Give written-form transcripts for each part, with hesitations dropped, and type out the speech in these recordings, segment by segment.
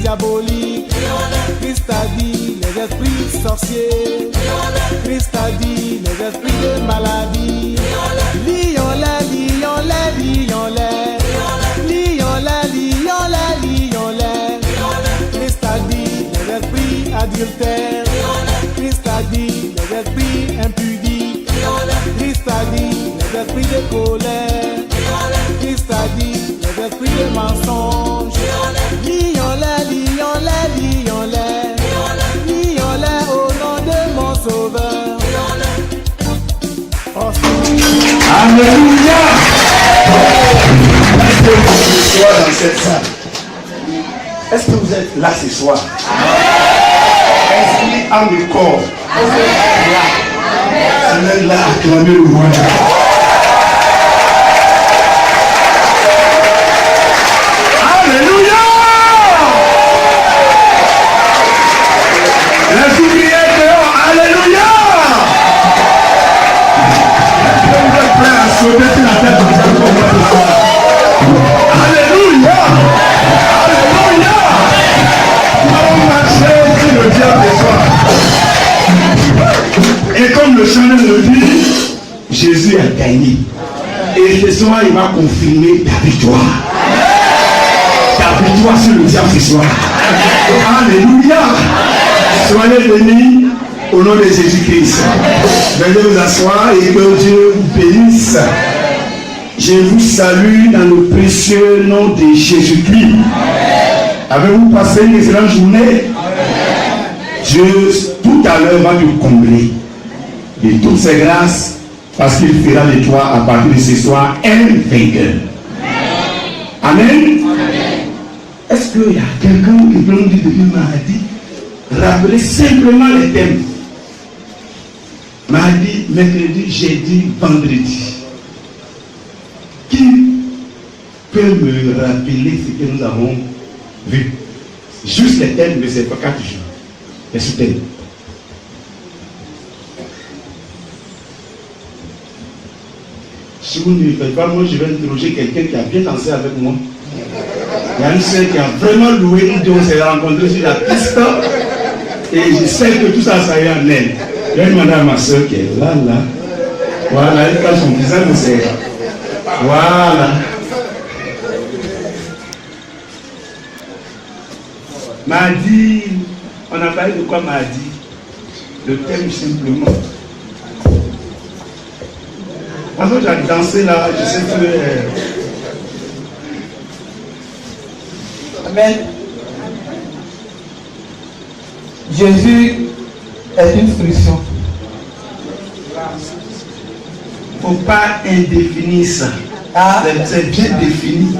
diaboliques. Christ a dit les esprits sorciers. Christ a dit les esprits de maladie. Lions-les, lions-les, lions-les. Lions-les, lions-les, lions-les. Christ a dit les esprits adultères. Christ a dit les esprits impudiques. Christ a dit les esprits de colère. Christ a dit les esprits de mensonge. Lions-les, lions-les, lions-les. Lions-les au nom de mon Sauveur. Alléluia. Est-ce que vous êtes dans cette salle? Est-ce que vous êtes là ce soir? Esprit, âme et corps. Vous êtes là, acclamez le roi. Alléluia. Les ouvriers dehors, alléluia. Vous êtes prêts à sauter sur la tête de Dieu pour moi ce soir? Alléluia. Alléluia. Nous marchons sur le diable ce soir. Et comme le chanteur le dit, Jésus a gagné. Et ce soir, il va confirmer ta victoire. Ta victoire sur le diable ce soir. Alléluia. Soyez bénis au nom de Jésus-Christ. Veuillez vous asseoir et que Dieu vous bénisse. Je vous salue dans le précieux nom de Jésus-Christ. Avez-vous passé une excellente journée? Dieu tout à l'heure va te combler de toutes ses grâces parce qu'il fera de toi à partir de ce soir un vainqueur. Amen. Est-ce qu'il y a quelqu'un qui peut nous dire depuis mardi? Rappelez simplement les thèmes. Mardi, mercredi, jeudi, vendredi. Qui peut me rappeler ce que nous avons vu? Juste les thèmes, mais ce n'est pas 4 jours. Les sous-thèmes. Si vous ne le faites pas, moi je vais interroger quelqu'un qui a bien dansé avec moi. Il y a une sœur qui a vraiment loué une Dieu, on s'est rencontrés sur la piste. Et je sais que tout ça, ça y est en elle. Je vais demander à ma soeur qui est là, là. Voilà, elle cache son visage, c'est. Voilà. Mardi, on a parlé de quoi mardi? Le thème simplement. Parce que j'ai dansé là, je sais que. Amen. Jésus est une solution. Il ne faut pas indéfinir ça. Ah. C'est bien défini.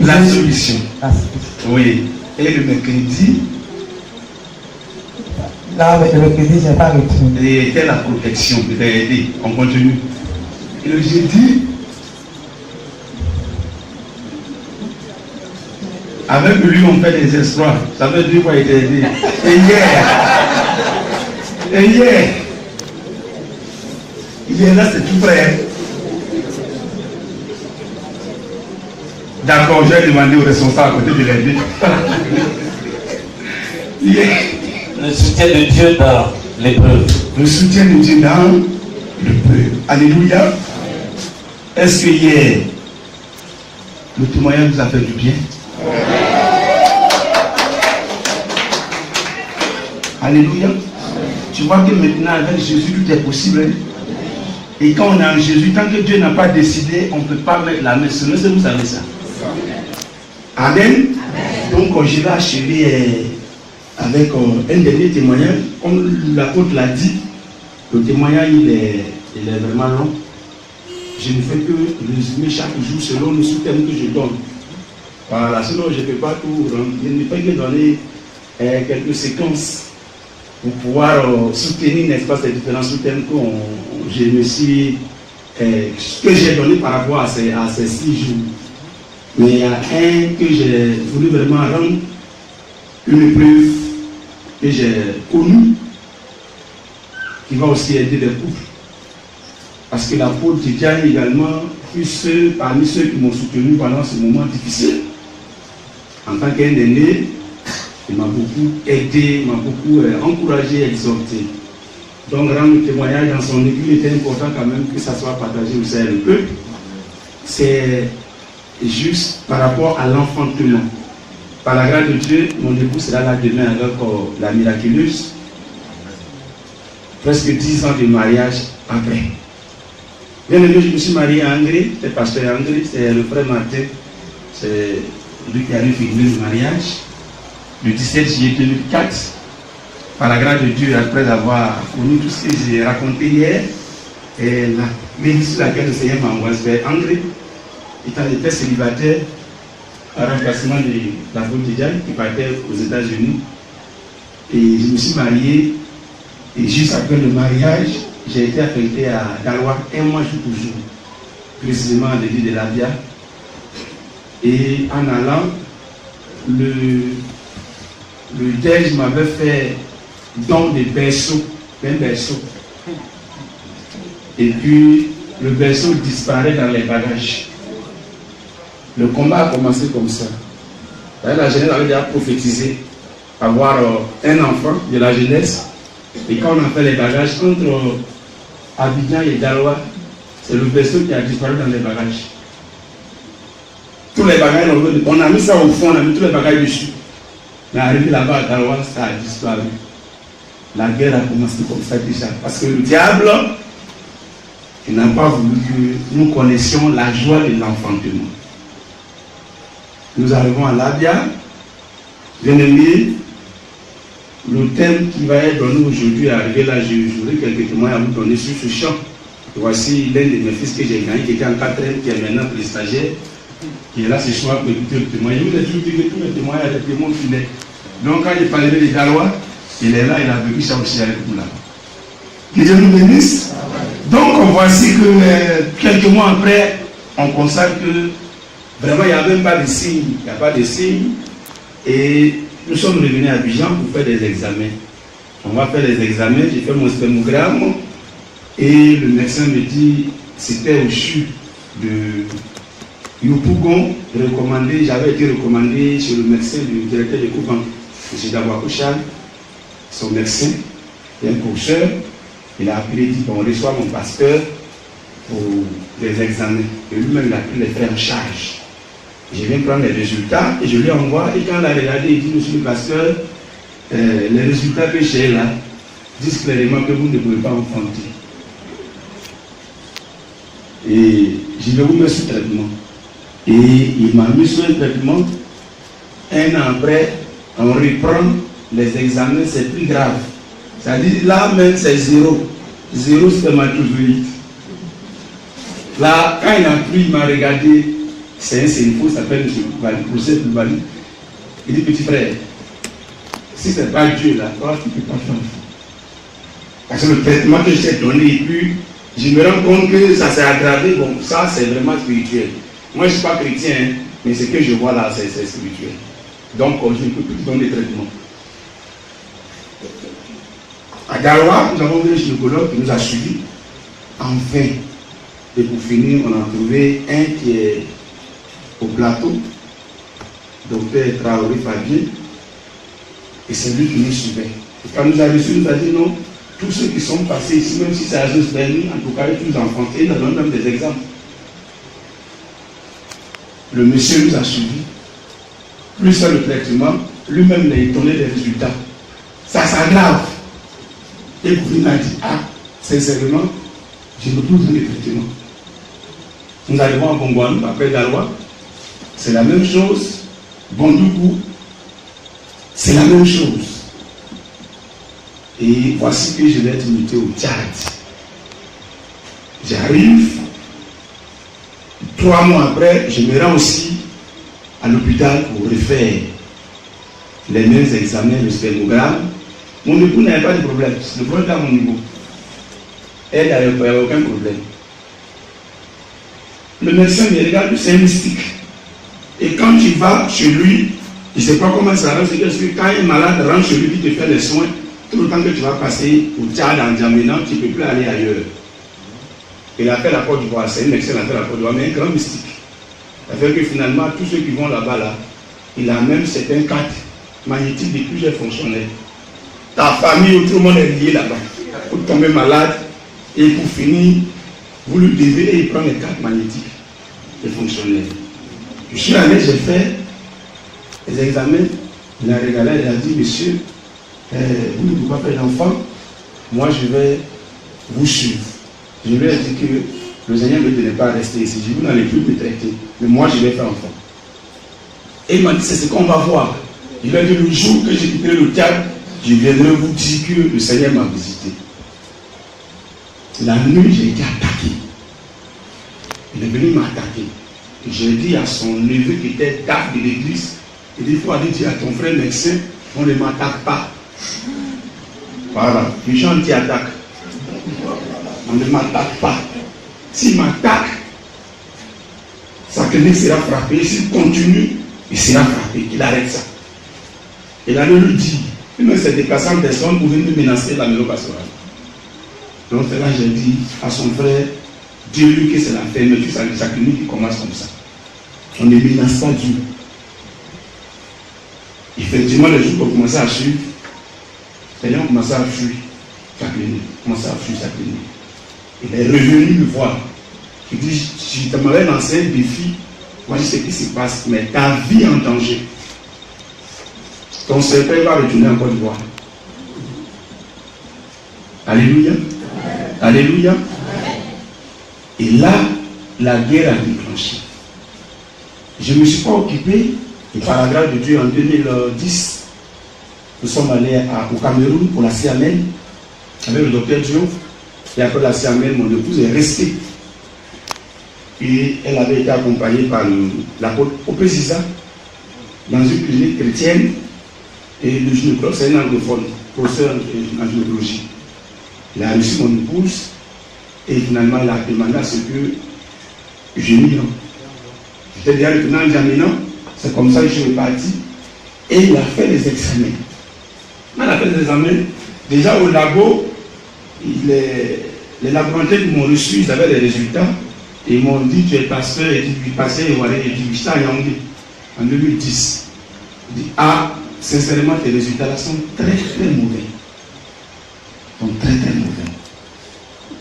La solution. Oui. Et le mercredi. Là, le mercredi, je n'ai pas retenu. C'était la protection. On continue. Et le jeudi. Avec lui, on fait des exploits. Ça veut dire quoi, il était aidé. Et hier, là, c'est tout prêt. D'accord, je vais demander au responsable à côté de l'aider. Le soutien de Dieu dans l'épreuve. Le soutien de Dieu dans l'épreuve. Alléluia. Est-ce que hier, le témoignage vous a fait du bien? Alléluia. Tu vois que maintenant avec Jésus tout est possible. Et quand on est en Jésus, tant que Dieu n'a pas décidé, on ne peut pas mettre la main sur nous. Vous savez ça. Amen. Donc je vais achever avec un dernier témoignage. Comme l'apôtre l'a dit, le témoignage il est vraiment long. Je ne fais que résumer chaque jour selon le sous-thème que je donne. Voilà, sinon je ne peux pas tout rendre. Je ne fais que donner quelques séquences pour pouvoir soutenir, n'est-ce pas, ces différents sous-thèmes que j'ai donné par rapport à ces 6 jours. Mais il y a un que j'ai voulu vraiment rendre, une épreuve que j'ai connue, qui va aussi aider les couples. Parce que l'apôtre Diane également parmi ceux qui m'ont soutenu pendant ce moment difficile. En tant qu'un aîné, il m'a beaucoup aidé, il m'a beaucoup encouragé et exhorté. Donc rendre témoignage dans son église était important quand même que ça soit partagé aussi avec le peuple. C'est juste par rapport à l'enfantement. Par la grâce de Dieu, mon époux sera là demain avec la miraculeuse. Presque 10 ans de mariage après. Bien aimé, je me suis marié à André, c'est pasteur André, c'est le frère Martin, c'est lui qui a eu le mariage le 17 juillet 2004. Par la grâce de Dieu, après avoir connu tout ce que j'ai raconté hier, et la bénédiction sur laquelle le Seigneur m'a envoyé vers André, étant était célibataire, à remplacement de la femme de Diane qui partait aux États-Unis. Et je me suis marié, et juste après le mariage, j'ai été affecté à Daloa un mois jour pour jour, précisément à l'église de l'Abia. Et en allant, le DEJ m'avait fait don des berceaux, d'un berceau. Et puis, le berceau disparaît dans les bagages. Le combat a commencé comme ça. La jeunesse avait déjà prophétisé avoir un enfant de la jeunesse. Et quand on a fait les bagages entre Abidjan et Daloa, c'est le berceau qui a disparu dans les bagages. Tous les bagages, on a mis ça au fond, on a mis tous les bagages dessus. On est arrivé là-bas à Daloa, ça a disparu. La guerre a commencé comme ça déjà. Parce que le diable, il n'a pas voulu que nous connaissions la joie de l'enfantement. Nous arrivons à l'Abia. Bien aimé, le thème qui va être donné aujourd'hui est arrivé là. J'aurai quelques témoignages à vous donner sur ce champ. Voici l'un de mes fils que j'ai gagné, qui était en 4e, qui est maintenant plus stagiaire, qui est là ce soir pour écouter le témoignage. Je vous ai toujours dit que tous les témoignages étaient des mondes fidèles. Donc quand il parlait des Dalois, il est là, il a vécu ça aussi avec nous là. Que Dieu nous bénisse. Donc voici que quelques mois après, on constate que vraiment il n'y a même pas de signe. Il n'y a pas de signe. Et nous sommes revenus à Abidjan pour faire des examens. On va faire des examens, j'ai fait mon spermogramme et le médecin me dit c'était au CHU de Yopougon, j'avais été recommandé chez le médecin du directeur de Kouban, M. Dabouakouchal, son médecin, et un professeur. Il a appelé, il dit on reçoit mon pasteur pour les examens. Et lui-même, il a pris les frais en charge. Je viens prendre les résultats et je lui envoie. Et quand il a regardé, il dit monsieur le pasteur, les résultats que j'ai là disent clairement que vous ne pouvez pas enfanter. Et je vais vous mettre sous traitement. Et il m'a mis sur un traitement. Un an après, on reprend les examens, c'est plus grave. C'est-à-dire là même c'est 0 spermatozoïde. Là, quand il a pris, il m'a regardé, c'est un CNFO, ça s'appelle M. Procès Poubali. Il dit petit frère, si ce n'est pas Dieu là, toi tu ne peux pas faire. Parce que le traitement que j'ai donné, et puis je me rends compte que ça s'est aggravé, bon ça c'est vraiment spirituel. Moi je ne suis pas chrétien, hein, mais ce que je vois là c'est spirituel. Donc je ne peux plus donner de traitement. À Daloa, nous avons vu un gynécologue qui nous a suivis. Enfin, et pour finir, on a trouvé un qui est au plateau, docteur Traoré Fabien, et c'est lui qui nous suivait. Et quand nous a reçus, il nous a dit non, tous ceux qui sont passés ici, même si c'est à juste permis, en tout cas, tous les enfants, et nous donnons même des exemples. Le monsieur nous a suivis, plus ça le traitement, lui-même il a étonné des résultats. Ça s'aggrave. Et Gouverne a dit, ah, sincèrement, je ne peux plus de traitement. Nous arrivons à Bongouanou, après Daloa, c'est la même chose. Bondougou, c'est la même chose. Et voici que je vais être muté au Tchad. J'arrive, 3 mois après, je me rends aussi à l'hôpital pour refaire les mêmes examens, le spermogramme. Mon époux n'avait pas de problème. Le problème est à mon niveau. Elle n'avait aucun problème. Le médecin me regarde, c'est un mystique. Et quand tu vas chez lui, je ne sais pas comment ça arrive, c'est que quand un malade rentre chez lui qui te fait les soins, tout le temps que tu vas passer au Tchad en Djamena, tu ne peux plus aller ailleurs. Il a fait la Côte d'Ivoire, c'est un excellent, il a fait la Côte d'Ivoire, mais un grand mystique. Ça fait que finalement, tous ceux qui vont là-bas, là, il a même certains cartes magnétiques de plusieurs fonctionnaires. Ta famille, tout le monde est lié là-bas. Pour tomber malade, et pour finir, vous lui devez et il prend les cartes magnétiques des fonctionnaires. Je suis allé, j'ai fait les examens, il a regardé, il a dit, monsieur, vous ne pouvez pas faire d'enfant, moi je vais vous suivre. Je lui ai dit que le Seigneur ne me pas rester ici, je vous n'allez plus me traiter, mais moi je vais faire enfant. Et il m'a dit, c'est ce qu'on va voir. Il m'a dit, le jour que j'ai quitté le Tchad, je viendrai vous dire que le Seigneur m'a visité. La nuit, j'ai été attaqué. Il est venu m'attaquer. J'ai dit à son neveu qui était DAF de l'église, il dit, il faut aller dire à ton frère médecin, on ne m'attaque pas. Voilà, les gens qui attaquent. On ne m'attaque pas. S'il m'attaque, sa clinique sera frappée. S'il continue, il sera frappé. Qu'il arrête ça. Il allait lui dire, il me s'est déplacé en personne pour venir menacer la maison pastorale. Donc là, j'ai dit à son frère, dis-lui que c'est la fermeture de sa clinique qui commence comme ça. On ne menace pas Dieu. Effectivement, les jours ont commencé à suivre, les gens ont commencé à fuir sa clinique. Commencé à fuir sa clinique. Il est revenu me voir. Il dit, si tu m'avais lancé un défi, moi je sais ce qui se passe, mais ta vie est en danger. Ton cercueil va retourner en Côte d'Ivoire. Alléluia. Alléluia. Et là, la guerre a déclenché. Je ne me suis pas occupé, et par la grâce de Dieu, en 2010, nous sommes allés au Cameroun pour la CMN, avec le docteur Diop. Et après la CMN, mon épouse est restée. Et elle avait été accompagnée par l'apôtre Opézisa dans une clinique chrétienne. Et le gynécologue, c'est un anglophone, professeur en gynécologie. Il a reçu mon épouse et finalement il a demandé à ce que je migre. J'étais déjà lieutenant examinant, c'est comme ça que je suis reparti. Et il a fait les examens. Quand il a fait les examens, déjà au labo, les laboratoires qui m'ont reçu, ils avaient les résultats. Et ils m'ont dit, tu es pasteur, et tu passais, et voilà, et tu es à Yaoundé en 2010. Il dit, ah, sincèrement, tes résultats là sont très très mauvais. Sont très très mauvais.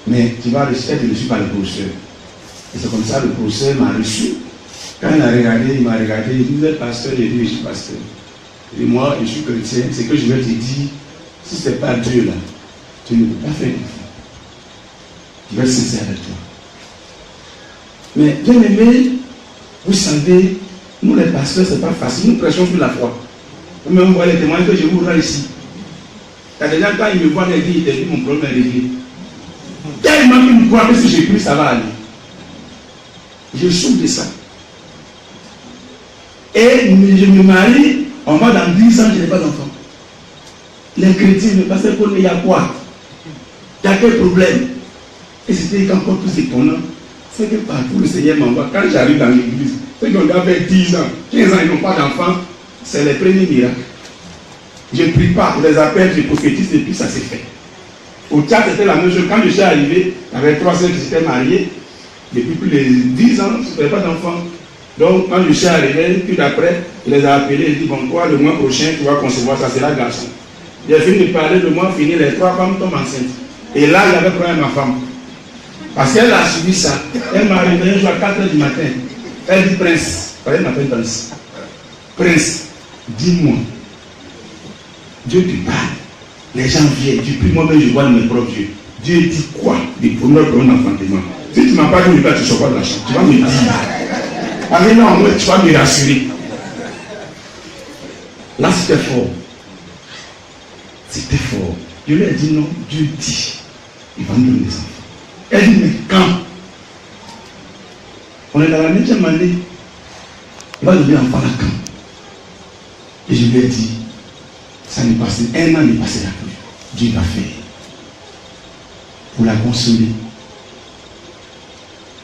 Mais tu vas être reçu par le professeur. Et c'est comme ça le professeur m'a reçu. Quand il a regardé, il m'a regardé, il dit, vous êtes pasteur, il dit, je suis pasteur. Et moi, je suis chrétien, c'est que je vais te dire, si ce n'est pas Dieu là, tu ne peux pas faire d'enfant. Je vais être sincère avec toi. Mais bien aimé, vous savez, nous les pasteurs, ce n'est pas facile, nous prêchons sur la foi. Vous-même, vous voyez les témoignages que je vous rends ici. Il y a des gens, quand ils me voient, ils disent, mon problème est réglé. Tellement qu'ils me croient que si j'ai pris, ça va aller. Je souffre de ça. Et je me marie, on va dans 10 ans, je n'ai pas d'enfant. Les chrétiens me passaient pour il y a quoi? Il y a quel problème? Et c'était encore plus étonnant. C'est que partout le Seigneur m'envoie. Quand j'arrive dans l'église, ceux qui ont fait 10 ans, 15 ans, ils n'ont pas d'enfant, c'est les premiers miracles. Je ne prie pas, je les appelle, je prophétise et puis ça s'est fait. Au Tchad, c'était la même chose. Quand je suis arrivé, avec 3 sœurs qui s'étaient mariées, depuis plus de 10 ans, je n'avais pas d'enfant. Donc, quand je suis arrivé, puis d'après, je les ai appelés, je dis, bon, toi, le mois prochain, tu vas concevoir, ça sera garçon. J'ai fini de parler, le mois fini, les 3 femmes tombent enceintes. Et là, il y avait problème à ma femme. Parce qu'elle a suivi ça. Elle m'a réveillé un jour à 4 h du matin. Elle dit, Prince, elle m'appelle Prince. Prince, dis-moi, Dieu te parle. Les gens viennent, depuis moi-même, je vois mes propres yeux. Dieu dit quoi? Des premiers d'enfantement. Si tu ne m'as pas dit, tu ne sois pas de la chambre. Tu vas me dire. Allez là, moi, tu vas me rassurer. Là, c'était fort. C'était fort. Je lui ai dit non, Dieu dit, il va me donner des enfants. Elle dit, mais quand? On est dans la 9e année. Il va donner un enfant là quand? Et je lui ai dit, ça n'est passé, un an n'est passé là plus. Dieu va faire. Pour la consoler.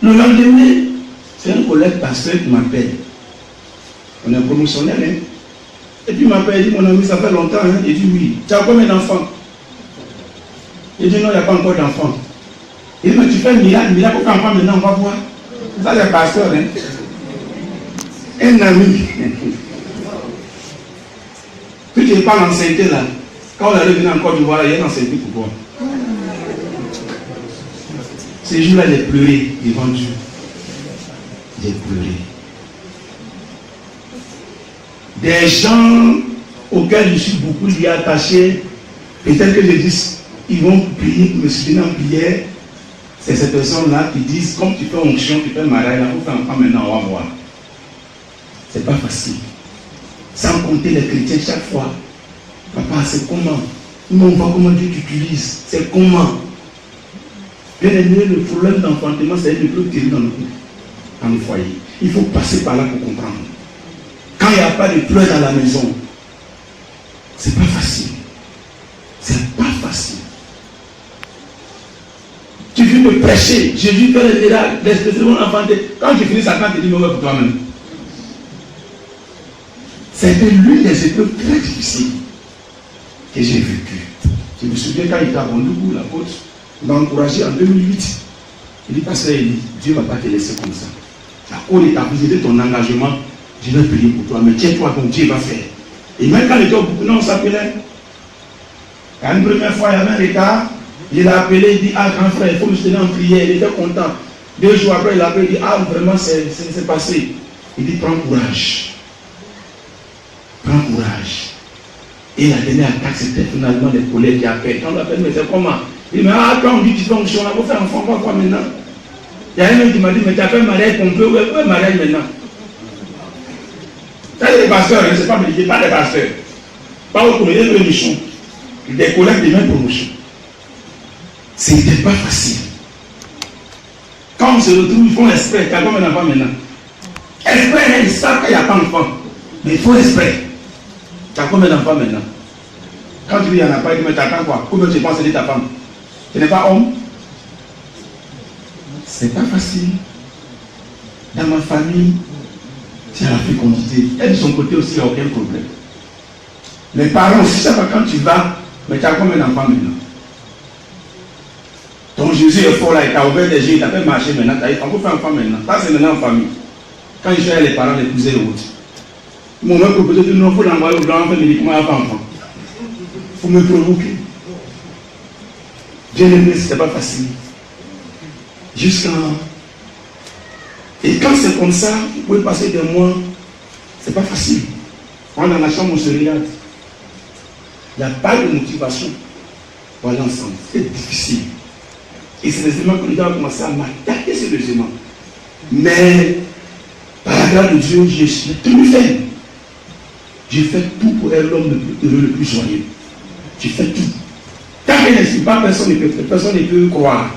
Le lendemain, c'est un collègue pasteur qui m'appelle. On est un promotionnaire, hein? Et puis il m'appelle, il dit, mon ami, ça fait longtemps, hein? Il dit, oui. Tu as combien d'enfants? Il dit, non, il n'y a pas encore d'enfants. Il dit, mais tu fais un miracle, pourquoi on va maintenant, on va voir. Ça, c'est le pasteur, hein. Un ami. Puis tu n'es pas l'enceinte là. Quand on est revenu en Côte d'Ivoire, il y a une enceinte pour toi. Ces jours-là, j'ai pleuré devant Dieu. J'ai pleuré. Des gens auxquels je suis beaucoup lié attaché, peut-être que je dis, ils vont prier, me soutenir en prière. C'est ces personnes-là qui disent, comme tu fais onction, tu fais mariage, là, vous faites enfant maintenant, on va voir. C'est pas facile. Sans compter les chrétiens chaque fois. Papa, c'est comment? Nous, on voit comment Dieu t'utilise. C'est comment? Bien aimé, le problème d'enfantement, c'est le plus terrible dans le foyer. Il faut passer par là pour comprendre. Quand il n'y a pas de pleurs dans la maison, c'est pas facile. C'est pas facile. Tu viens me prêcher, Jésus fait les miracles, l'esprit de mon enfanté. Quand tu finis, Satan te dit, mais ouais pour toi-même. C'était l'une des épreuves très difficiles que j'ai vécues. Je me souviens quand il était à Bondougou, l'apôtre, il m'a encouragé en 2008. Il dit, pasteur, Dieu ne va pas te laisser comme ça. La cour est appréciée ton engagement, je vais prier pour toi, mais tiens-toi comme Dieu va faire. Et même quand il était au Burkina, on s'appelait. Quand une première fois, il y avait un retard, il l'a appelé, il dit, ah grand frère, il faut me soutenir en prière. Il était content. 2 jours après, il l'a appelé, il dit, ah vraiment, c'est passé. Il dit, prends courage. Prends courage. Et la dernière attaque, c'était finalement les collègues qui appellent. Quand on l'appelle, mais c'est comment? Il dit, mais quand on dit tu fais onction, on va faire un enfant, quoi maintenant? Il y a un mec qui m'a dit, mais tu as fait un mariage complet, où est le mariage maintenant? Ça, c'est des pasteurs, c'est pas médical, pas des pasteurs. Pas au comité de l'émission. Des collègues de même promotion. C'était pas facile. Quand on se retrouve, ils font exprès. Tu as combien d'enfants maintenant? Exprès, ils savent qu'il n'y a pas d'enfants. Mais il faut exprès. Tu as combien d'enfants maintenant? Quand tu dis qu'il n'y en a pas, il dit, mais tu attends quoi? Combien tu penses aider ta femme? Tu n'es pas homme? C'est pas facile. Dans ma famille, c'est la fécondité. Elle de son côté aussi, il n'y a aucun problème. Les parents aussi, ça va quand tu vas, mais tu as combien d'enfants maintenant? Ton Jésus est fort là, il t'a ouvert des yeux, il t'a fait marcher maintenant, tu as dit, on peut faire un enfant maintenant. Ça, c'est maintenant en famille. Quand je suis les parents, les cousins et autres. Ils m'ont même proposé de non, il faut l'envoyer au grand, mais comment il n'y a pas enfant? Il faut me provoquer. Bien aimé, ce n'était pas facile. Jusqu'à. Et quand c'est comme ça, vous pouvez passer des mois, c'est pas facile. On est dans la chambre, on se regarde. Il n'y a pas de motivation pour aller ensemble. C'est difficile. Et c'est les éléments que nous avons commencé à m'attaquer sur les éléments. Mais, par la grâce de Dieu, j'ai tenu ferme. J'ai fait tout pour être l'homme le plus heureux, le plus joyeux. J'ai fait tout. Tant qu'elle n'existe pas, personne ne peut croire.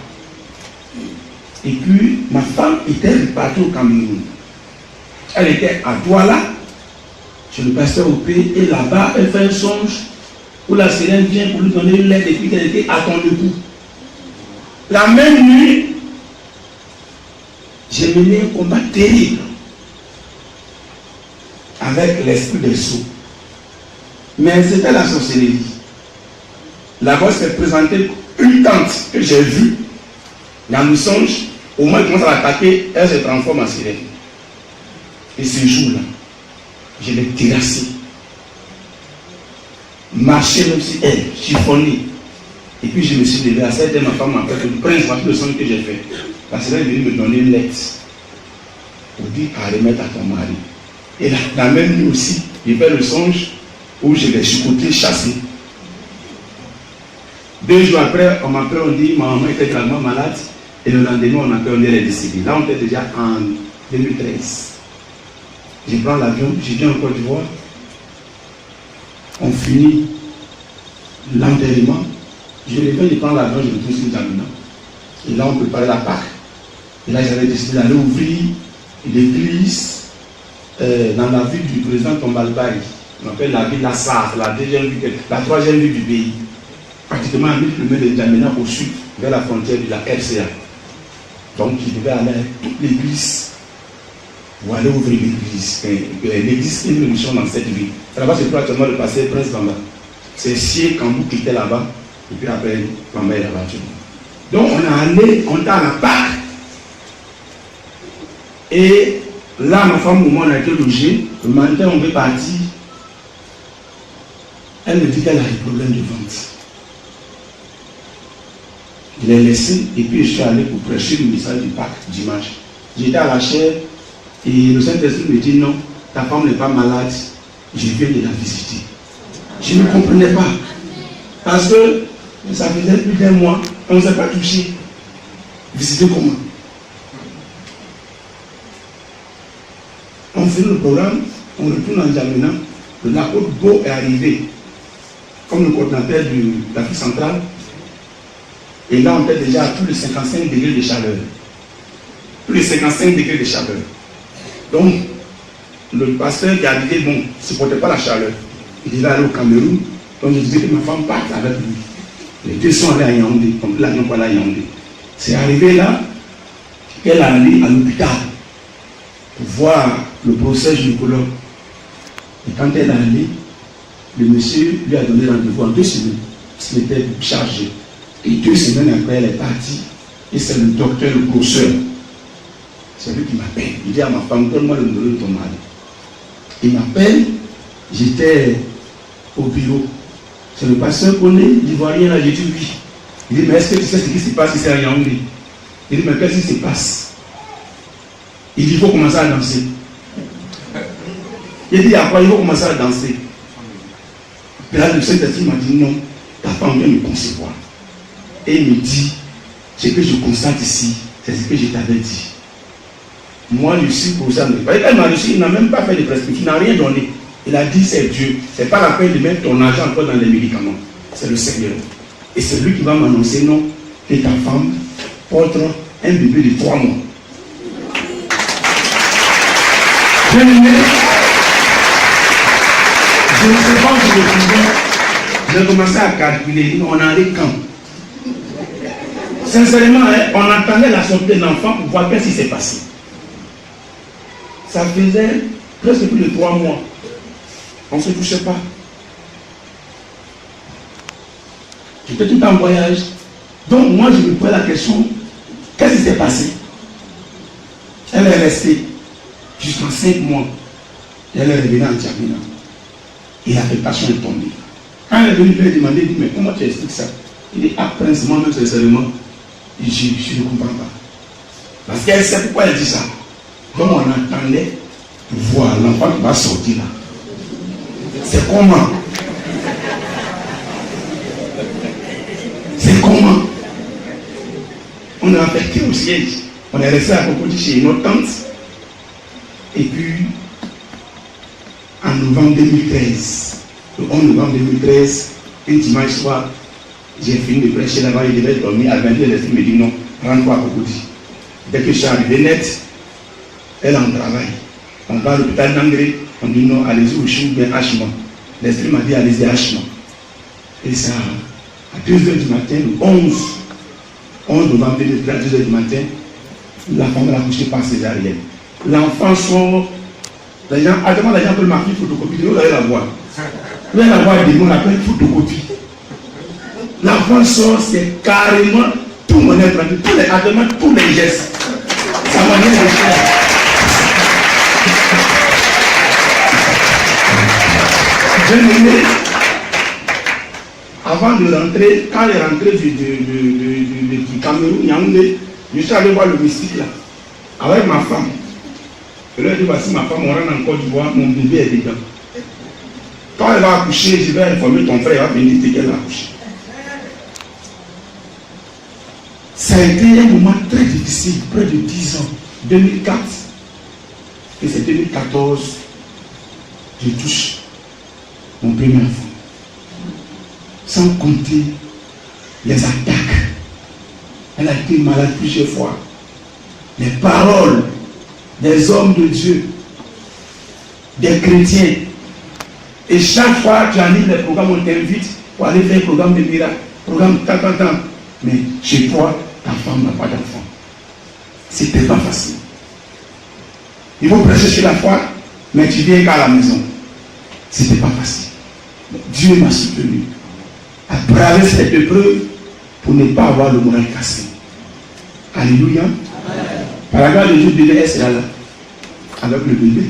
Et puis, ma femme était repartie au Cameroun. Elle était à Douala, chez le pasteur Opé, et là-bas, elle fait un songe où la sirène vient pour lui donner une lettre et puis qu'elle était à ton debout. La même nuit, j'ai mené un combat terrible avec l'esprit des sots. Mais c'était la sorcellerie. Là-bas, s'est présentée une tante que j'ai vue dans le songe. Au moins, elle commence à l'attaquer, elle se transforme en sirène. Et ce jour-là, je l'ai terrassée. Marcher même si elle, chiffonnée. Et puis je me suis levé à cette ma femme m'a fait le prince le songe que j'ai fait. La sirène est venue me donner une lettre pour dire à remettre à ton mari. Et la même nuit aussi, j'ai fait le songe où je l'ai chicoté, chassé. 2 jours après, on m'a appelé, on dit ma maman était gravement malade. Et le lendemain, on a appelé, on est décédé. Là, on était déjà en 2013. Je prends l'avion, je viens en Côte d'Ivoire. On finit l'enterrement. Je reviens, je prends l'avion, je retourne sur Djamena. Et là, on préparait la Pâque. Et là, j'avais décidé d'aller ouvrir l'église dans la ville du président Tombalbaye. On appelle la ville Lassar, la 3e ville du pays. Pratiquement à 1000 km de Djamena au sud, vers la frontière de la RCA. Donc, il devait aller à toute l'église pour aller ouvrir l'église. L'église est une mission dans cette ville. Là-bas, c'est pratiquement le passé Prince Bamba. C'est Sié Kambou qui était là-bas. Et puis après, Bamba est là-bas. Donc on est allé, on était à la Pâque. Et là, ma femme, au moment où on a été logé, le matin, on veut partir. Elle me dit qu'elle a des problèmes de ventre. Je l'ai laissé et puis je suis allé pour prêcher le message du Pâques dimanche. J'étais à la chaire et le Saint-Esprit me dit non, ta femme n'est pas malade, je viens de la visiter. Je ne comprenais pas. Parce que ça faisait plus d'un mois, on ne s'est pas touché. Visiter comment? On fait le programme, on retourne en Djamena, l'apôtre Beau est arrivé comme le coordinateur de l'Afrique centrale. Et là, on était déjà à plus de 55 degrés de chaleur. Plus de 55 degrés de chaleur. Donc, le pasteur qui est arrivé, bon, ne supportait pas la chaleur. Il devait aller au Cameroun. Donc, je disais que ma femme parte avec lui. Les deux sont allés à Yaoundé. Donc, là, on va à Yaoundé. C'est arrivé là qu'elle est allée à l'hôpital pour voir le procès gynécologue. Et quand elle est allée, le monsieur lui a donné rendez-vous en 2 semaines. C'était chargé. Et 2 semaines après, elle est partie. Et c'est le docteur, le grosseur. C'est lui qui m'appelle. Il dit à ma femme, donne-moi le numéro de ton mari. Il m'appelle. J'étais au bureau. C'est le pasteur connaît, l'Ivoirien là, j'ai dit oui. Il dit, mais est-ce que tu sais ce qui se passe ici à Yaoundé? Il dit, mais qu'est-ce qui se passe? Il dit, il faut commencer à danser. Il dit, à quoi il faut commencer à danser? Et là, le Saint-Esprit m'a dit, non, ta femme vient me concevoir. Et il me dit, ce que je constate ici, c'est ce que je t'avais dit. Moi, je suis pour ça. Elle m'a reçu, il n'a même pas fait de prescription, il n'a rien donné. Il a dit, c'est Dieu. Ce n'est pas la peine de mettre ton argent encore dans les médicaments. C'est le Seigneur. Et c'est lui qui va m'annoncer, non, que ta femme portera un bébé de 3 mois. Bien aimé, je ne sais pas où je me trouvais. J'ai commencé à calculer. On allait quand? Sincèrement, on attendait la sortie de l'enfant pour voir qu'est-ce qui s'est passé. Ça faisait presque plus de 3 mois. On ne se touchait pas. J'étais tout en voyage. Donc moi, je me posais la question, qu'est-ce qui s'est passé? Elle est restée jusqu'en 5 mois. Et elle est revenue en Djamena. Et l'affectation est tombée. Quand elle est venue, elle lui a demandé, mais comment tu expliques ça? Il dit, ah, prince, moi-même, sincèrement, je ne comprends pas. Parce qu'elle sait pourquoi elle dit ça. Comme on attendait pour voir l'enfant qui va sortir là. C'est comment? C'est comment? On a affecté au siège. On est resté à Cocody chez notre tante. Et puis, en novembre 2013, le 11 novembre 2013, un dimanche soir, j'ai fini de prêcher là-bas, il devait dormir. À 22h, l'esprit me dit non, rentre-toi à Cocody. Dès que je suis arrivé net, elle en travail. On va à l'hôpital d'Angré, on dit non, allez-y au chou, bien hachement. L'esprit m'a dit allez-y hachement. Et ça, à 2h du matin, le 11 novembre 2013, à 2h du matin, la femme l'a couché par césarienne. L'enfant sort, les gens, attends, les gens peuvent marquer photocopie, vous allez la voir. Vous allez la voir, on l'appelle photocopie. L'enfant sort, c'est carrément tout mon être, tous les gestes. Sa manière de faire. Avant de rentrer, quand il est rentré du Cameroun, Yaoundé, je suis allé voir le mystique là, avec ma femme. Je lui ai dit, voici ma femme, on rentre en Côte d'Ivoire, mon bébé est dedans. Quand elle va accoucher, je vais informer ton frère, il va venir dire qu'elle a accouché. Ça a été un moment très difficile, près de 10 ans, 2004. Et c'est 2014, je touche mon premier enfant. Sans compter les attaques. Elle a été malade plusieurs fois. Les paroles des hommes de Dieu, des chrétiens. Et chaque fois que tu animes les programmes, on t'invite pour aller faire un programme de miracle, programme tant. Mais chez toi, ta femme n'a pas d'enfant. C'était pas facile. Il faut prêcher chez la foi, mais tu viens qu'à la maison. C'était pas facile. Dieu m'a soutenu. À travers cette épreuve, pour ne pas avoir le moral cassé. Alléluia. Par la grâce de Dieu, le bébé sera là. Avec le bébé,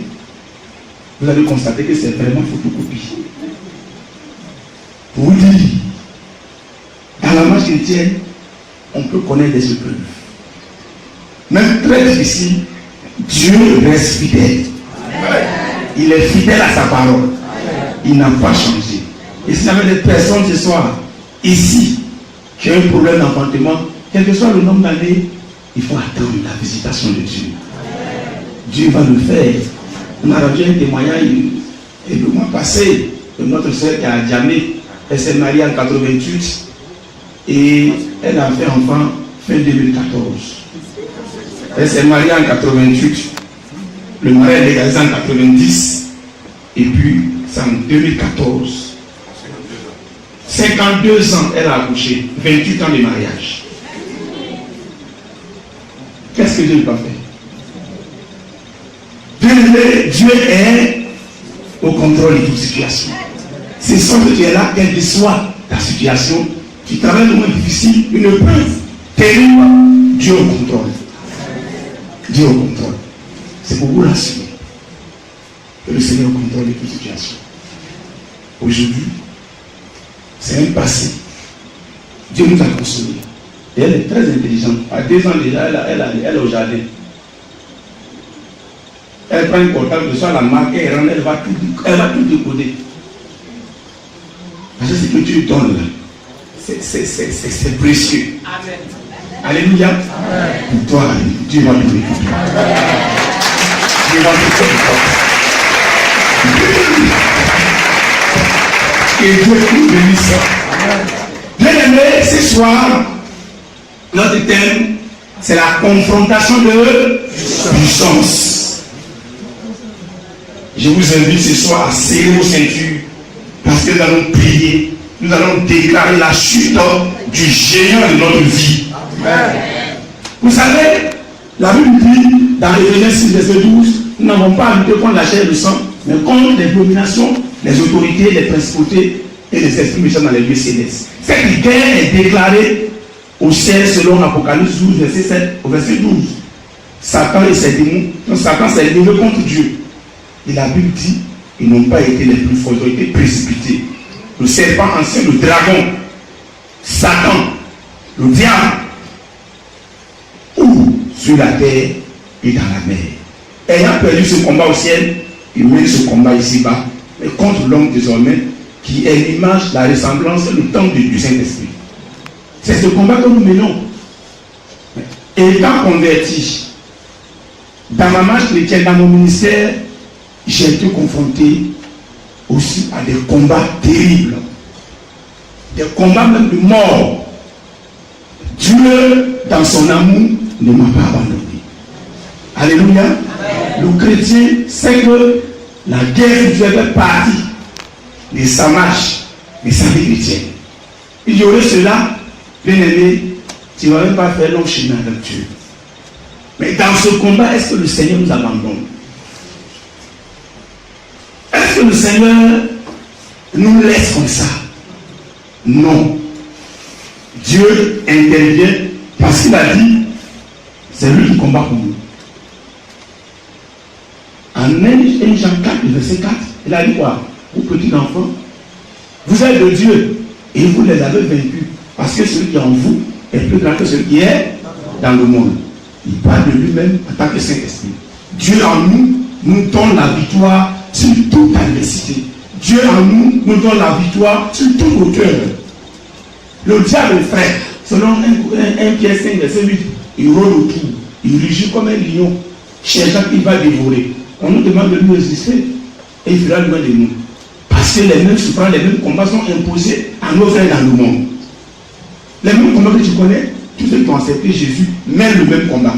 vous allez constater que c'est vraiment photocopie. Pour vous dire, dans la marche chrétienne, on peut connaître des épreuves. Même très difficile, Dieu reste fidèle. Il est fidèle à sa parole. Il n'a pas changé. Et si j'avais des personnes ce soir, ici, qui ont un problème d'enfantement, quel que soit le nombre d'années, il faut attendre la visitation de Dieu. Dieu va le faire. On a rendu un témoignage et le mois passé de notre soeur qui a Diamé. Elle s'est mariée en 88 et elle a fait enfant fin 2014. Elle s'est mariée en 88. Le mariage est légalisé en 90 et puis c'est en 2014. 52 ans, elle a accouché. 28 ans de mariage. Qu'est-ce que Dieu n'a pas fait? Dieu est au contrôle de toute situation. C'est sans que tu es là, quelle que soit ta situation, tu travailles le moins difficile, une preuve terrible, Dieu au contrôle. Dieu au contrôle. C'est pour vous rassurer que le Seigneur est au contrôle de toute situation. Aujourd'hui, c'est un passé. Dieu nous a consolés. Et elle est très intelligente. À 2 ans déjà, elle est au jardin. Elle prend un portable, de soit la marque, elle rentre, elle va tout décoder. Parce que ce que Dieu donne là, c'est précieux. Amen. Alléluia. Amen. Pour toi, Dieu va te bénir. Dieu va te bénir. Et Dieu nous bénisse. Bien aimé, ce soir, notre thème, c'est la confrontation de puissance. Je vous invite ce soir à serrer vos ceintures parce que nous allons prier, nous allons déclarer la chute du géant de notre vie. Amen. Vous savez, la Bible dit dans Éphésiens 6, verset 12, nous n'avons pas à lutter contre la chair et le sang, mais contre les dominations, les autorités, les principautés et les esprits méchants dans les lieux célestes. Cette guerre est déclarée au ciel selon Apocalypse 12, verset 7 au verset 12. Satan et ses démons, donc Satan s'est levé contre Dieu. Et la Bible dit, ils n'ont pas été les plus forts, ils ont été précipités. Le serpent ancien, le dragon, Satan, le diable, ou sur la terre et dans la mer. Ayant perdu ce combat au ciel, il mène ce combat ici-bas, mais contre l'homme désormais, qui est l'image, la ressemblance, le temple du Saint-Esprit. C'est ce combat que nous menons. Étant converti, dans ma marche chrétienne, dans mon ministère, j'ai été confronté aussi à des combats terribles, des combats même de mort. Dieu, dans son amour, ne m'a pas abandonné. Alléluia. Amen. Le chrétien sait que la guerre de Dieu fait partie de sa marche, de sa vie chrétienne. Il y aurait cela, bien aimé, tu ne vas même pas faire long chemin avec Dieu. Mais dans ce combat, est-ce que le Seigneur nous abandonne? Est-ce que le Seigneur nous laisse comme ça? Non. Dieu intervient parce qu'il a dit, c'est lui qui combat pour nous. En 1 Jean 4, verset 4, il a dit quoi? Vous petits enfants, vous êtes de Dieu et vous les avez vaincus parce que celui qui est en vous est plus grand que celui qui est dans le monde. Il parle de lui-même en tant que Saint-Esprit. Dieu en nous nous donne la victoire sur toute adversité. Dieu en nous nous donne la victoire sur toute hauteur. Le diable, frère, selon 1 Pierre 5, verset 8, il rôde autour, il rugit comme un lion, cherchant qu'il va dévorer. On nous demande de lui résister et il fera loin de nous. Parce que les mêmes souffrances, les mêmes combats sont imposés à nos frères dans le monde. Les mêmes combats que tu connais, tous ceux qui ont accepté Jésus mènent le même combat.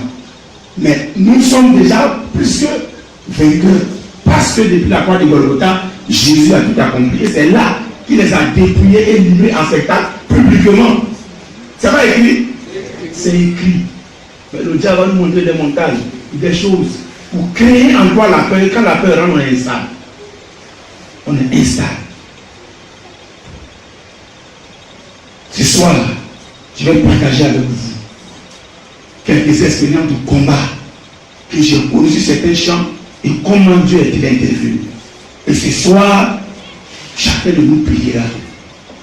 Mais nous sommes déjà plus que vainqueurs. Parce que depuis la croix de Golgotha, Jésus a tout accompli. Et c'est là qu'il les a dépouillés et livrés en spectacle publiquement. C'est pas écrit? C'est écrit. Mais le diable va nous montrer des montagnes, des choses, pour créer en toi la peur. Et quand la peur rentre, on est instable. On est instable. Ce soir-là, je vais partager avec vous quelques expériences de combat que j'ai connues sur certains champs et comment Dieu est intervenu. Et ce soir, chacun de nous priera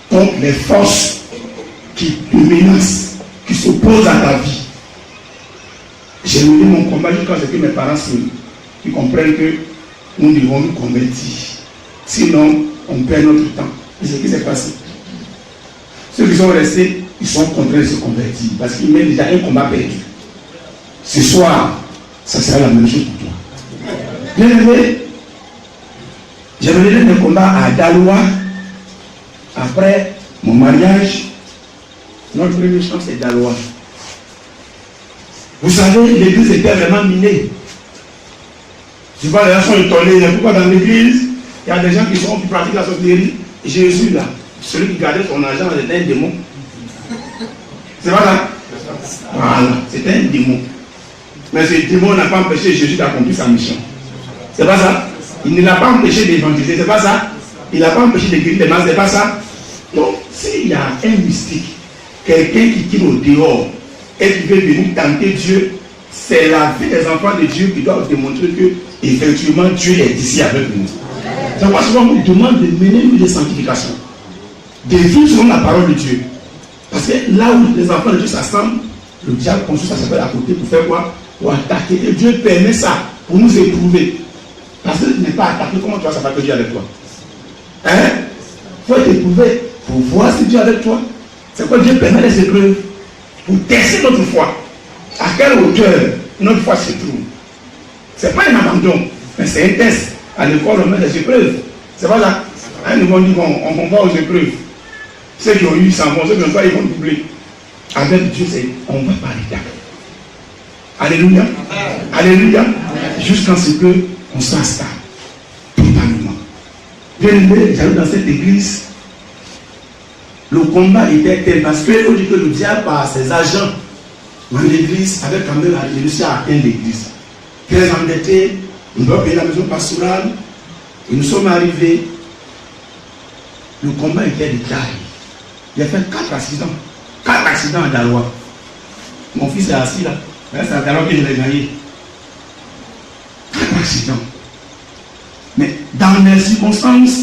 contre les forces qui te menacent, qui s'opposent à ta vie. J'ai mené mon combat jusqu'à ce que mes parents ils comprennent que nous devons nous convertir. Sinon, on perd notre temps. Et c'est ce qui s'est passé. Ceux qui sont restés, ils sont contraints de se convertir parce qu'ils mènent déjà un combat perdu. Ce soir, ça sera la même chose pour toi. Bien aimé, j'ai mené des combats à Daloa. Après mon mariage, notre premier champ c'est Daloa. Vous savez, l'église était vraiment minée. Tu vois, les gens sont étonnés. Pourquoi dans l'église, il y a des gens qui pratiquent la sorcellerie. Jésus, là, celui qui gardait son argent, c'était un démon. C'est pas ça? Voilà, c'était un démon. Mais ce démon n'a pas empêché Jésus d'accomplir sa mission. C'est pas ça? Il ne l'a pas empêché d'évangéliser, c'est pas ça? Il n'a pas empêché de guérir les masses, c'est pas ça? Donc, s'il y a un mystique, quelqu'un qui tire au dehors et qui veut venir tenter Dieu, c'est la vie des enfants de Dieu qui doivent démontrer que effectivement Dieu est ici avec nous. C'est pourquoi souvent on nous demande de mener une vie de sanctification, de vivre selon la parole de Dieu. Parce que là où les enfants de Dieu s'assemblent, le diable construit sa chapelle à côté pour faire quoi? Pour attaquer. Et Dieu permet ça pour nous éprouver. Parce que tu n'es pas attaqué, comment tu vas savoir que Dieu est avec toi? Hein? Il faut être éprouvé pour voir si Dieu est avec toi. C'est quoi Dieu permet les épreuves? Pour tester notre foi. À quelle hauteur notre foi se trouve? Ce n'est pas un abandon, mais c'est un test. À l'école, on met des épreuves. C'est pas là. À un moment, on dit on va aux épreuves. Ceux qui ont eu 100 bons, ceux qui n'ont pas, ils vont doubler. Avec Dieu, on va par étapes. Alléluia. Alléluia. Jusqu'à ce qu'on soit stable. Totalement. Bien aimé, j'arrive dans cette église. Le combat était tel parce qu'il faut dire que le diable, par ses agents dans l'église, avait quand même réussi à atteindre l'église. Très endetté, on doit payer la maison pastorale. Et nous sommes arrivés. Le combat était de taille. Il a fait 4 accidents. 4 accidents à Daloa. Mon fils est assis là. C'est à Daloa que je l'ai gagné. 4 accidents. Mais dans les circonstances,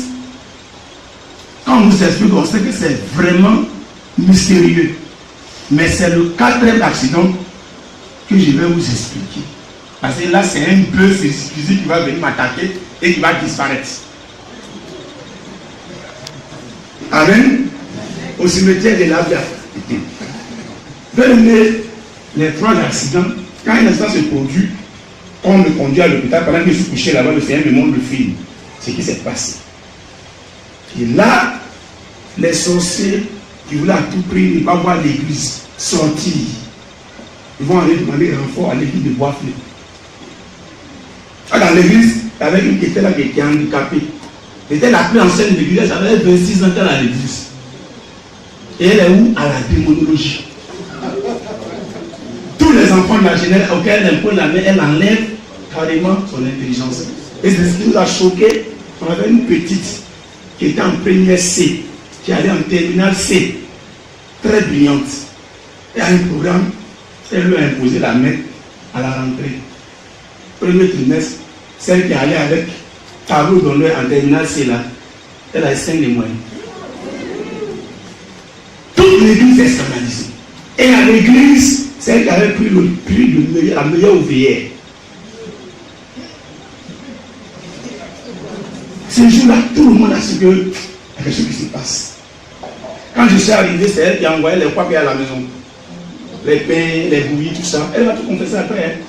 quand on vous explique, on sait que c'est vraiment mystérieux. Mais c'est le 4e accident que je vais vous expliquer. Parce que là, c'est un bœuf qui va venir m'attaquer et qui va disparaître. Amen. Au cimetière de l'Abia. Les 3 accidents, quand un instant se produit, on me conduit à l'hôpital pendant que je suis couché là-bas, le Seigneur me montre le film. Ce qui s'est passé. Et là, les sorciers qui voulaient à tout prix ne pas voir l'église sortir, ils vont aller demander renfort à l'église de Boisflé. Dans l'église, il y avait une qui était là qui était handicapée. C'était la plus ancienne de l'église, elle avait 26 ans à l'église. Et elle est où? À la démonologie. Tous les enfants de la générale auxquels elle impose la main, elle enlève carrément son intelligence. Et c'est ce qui nous a choqué. On avait une petite qui était en première C, qui allait en terminale C, très brillante. Et à un programme, elle lui a imposé la main à la rentrée. Premier trimestre, celle qui allait avec tableau d'honneur en terminale C là, elle a 5 des moyens. Toute l'église est scandalisée. Et à l'église, c'est elle qui avait pris le prix de la meilleure ouvrière. Ce jour-là, tout le monde a su qu'il y a quelque chose qui se passe. Quand je suis arrivé, c'est elle qui a envoyé les papiers à la maison. Les pains, les bouillies, tout ça. Elle va tout confesser après. Hein.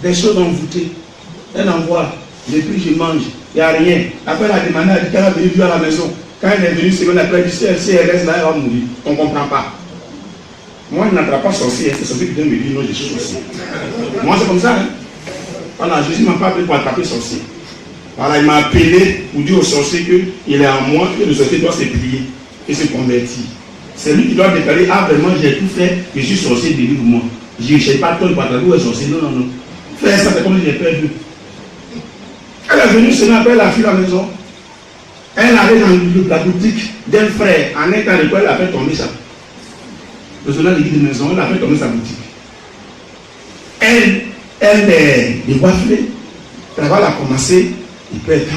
Des choses envoûtées. Elle envoie. Depuis je mange. Il n'y a rien. Après elle a demandé, elle dit qu'elle a venu vivre à la maison. Quand elle est venue, semaine après, elle dit si elle reste là, elle va mourir. On ne comprend pas. Moi, je n'attrape pas sorcier. C'est sorcier qui vient me dire non, je suis sorcier. Moi, c'est comme ça. Hein. Voilà, Jésus ne m'a pas appelé pour attraper sorcier. Voilà, il m'a appelé pour dire au sorcier qu'il est en moi, que le sorcier doit se plier et se convertir. C'est lui qui doit déclarer, ah vraiment j'ai tout fait, je suis sorcier, délivre-moi. Je ne sais pas toi, le patron est sorcier, non, non, non. Faire ça, c'est comme si j'ai perdu. Elle est venue seulement après la fille à la maison. Elle allait dans la boutique d'un frère, en étant de quoi elle a fait tomber ça. le soldat de guide de maison, elle a fait tomber sa boutique. Elle est décoiffée, le travail a commencé, il peut être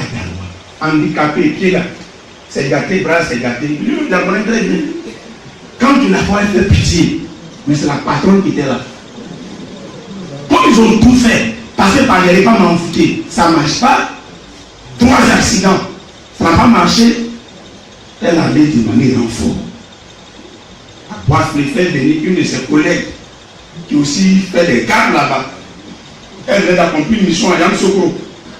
handicapé, pied là, c'est gâté, bras c'est gâté. Lui, il la connaît très bien. Quand tu la vois, elle fait pitié, mais c'est la patronne qui était là. Comme ils ont tout fait, passer par les repas m'enfouter, ça ne marche pas. 3 accidents, ça n'a pas marché. Elle allait demander renfort. Elle fait venir une de ses collègues qui aussi fait des gardes là-bas. Elle vient d'accomplir une mission à Yamoussoukro,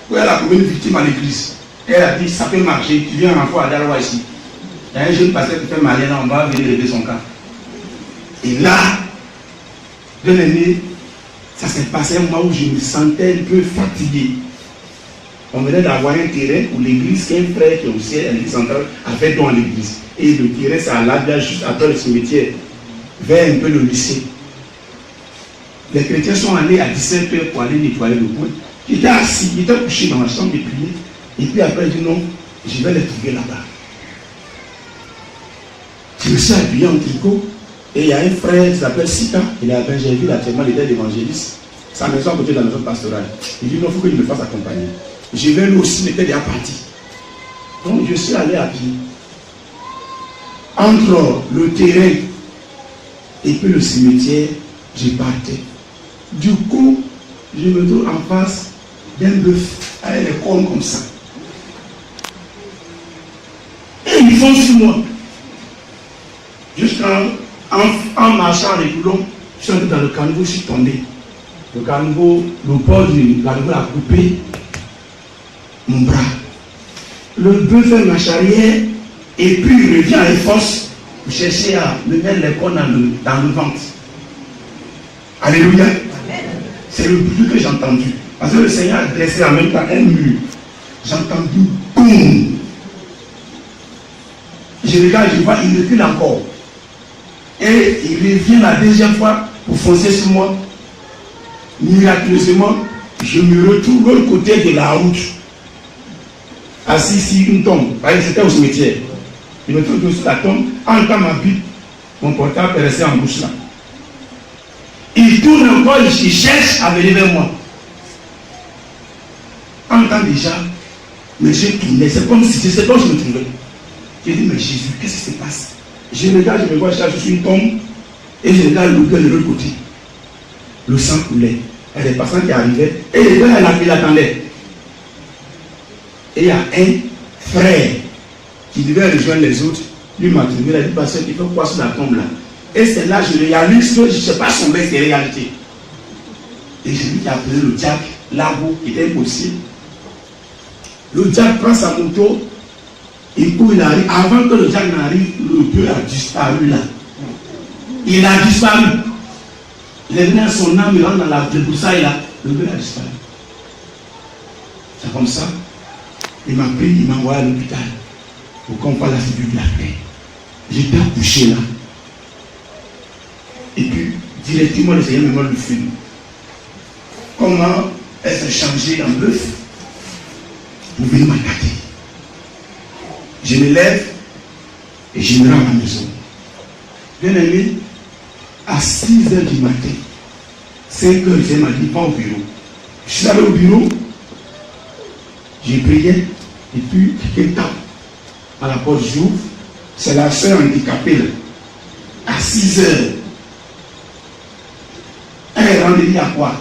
où elle a trouvé une victime à l'église. Elle a dit, ça peut marcher, tu viens renfort à Daloa ici. Il y a un jeune pasteur qui fait malin là, on va venir régler son cas. Et là, bien aimé, ça s'est passé un moment où je me sentais un peu fatigué. On venait d'avoir un terrain pour l'église qu'un frère qui est aussi à l'église centrale a fait don à l'église. Et le terrain, c'est à l'Abia, juste après le cimetière, vers un peu le lycée. Les chrétiens sont allés à 17h pour aller nettoyer le coin. J'étais assis, j'étais couché dans la chambre de prière. Et puis après, il dit non, je vais les trouver là-bas. Je me suis appuyé en tricot. Et il y a un frère qui s'appelle Sika, il est à Benjerville, actuellement il était l'évangéliste. Sa maison à côté de la maison pastorale. Il dit non, il faut qu'il me fasse accompagner. Je vais lui aussi, il était déjà parti. Donc je suis allé à pied. Entre le terrain et puis le cimetière, je partais. Du coup, je me trouve en face d'un bœuf avec les cornes comme ça. Et ils font sur moi. En marchant avec l'homme, je suis entré dans le caniveau, je suis tombé. Le caniveau, le port du caniveau a coupé mon bras. Le bœuf fait marche arrière et puis il revient avec force pour chercher à me mettre les cornes dans le ventre. Alléluia. C'est le bruit que j'ai entendu. Parce que le Seigneur a dressé en même temps un mur. J'ai entendu boum. Je regarde, je vois, il recule encore. Et il revient la deuxième fois pour foncer sur moi. Miraculeusement, je me retrouve de l'autre côté de la route. Assis sur une tombe. C'était au cimetière. Je me trouve sur la tombe. En temps ma Bible, mon portable est resté en bouche là. Il tourne encore, il cherche à venir vers moi. En temps déjà, mais j'ai tourné. C'est comme si je me trouvais. J'ai dit, mais Jésus, qu'est-ce qui se passe? Je regarde, je me vois, je suis une tombe. Et je regarde le cœur de l'autre côté. Le sang coulait. Il y a des passants qui arrivaient. Et les gars, il attendait. Et il y a un frère qui devait rejoindre les autres. Lui m'a trouvé, il a dit, pasteur, il faut quoi sur la tombe là? Et c'est là que je réalise que je ne sais pas son bête, c'est réalité. Et j'ai lui qui a appelé le diable, l'arbre, qui était impossible. Le diable prend sa moto, il court, il arrive. Avant que le diable n'arrive, le Dieu a disparu là. Il a disparu. Il est venu à son âme, il rentre dans la broussaille là. Le Dieu a disparu. C'est comme ça. Il m'a pris, il m'a envoyé à l'hôpital pour qu'on voit la figure de la paix. J'étais accouché là. Et puis, directement, le Seigneur me montre le film. Comment elle s'est changée en bœuf pour venir m'attaquer. Je me lève et je me rends à la maison. Bien aimé, à 6 h du matin, 5 h, il m'a dit, pas au bureau. Je suis allé au bureau, j'ai prié, et puis, quelqu'un tape à la porte, j'ouvre, c'est la soeur handicapée là, à 6 h. Elle rentre, elle dit à quoi?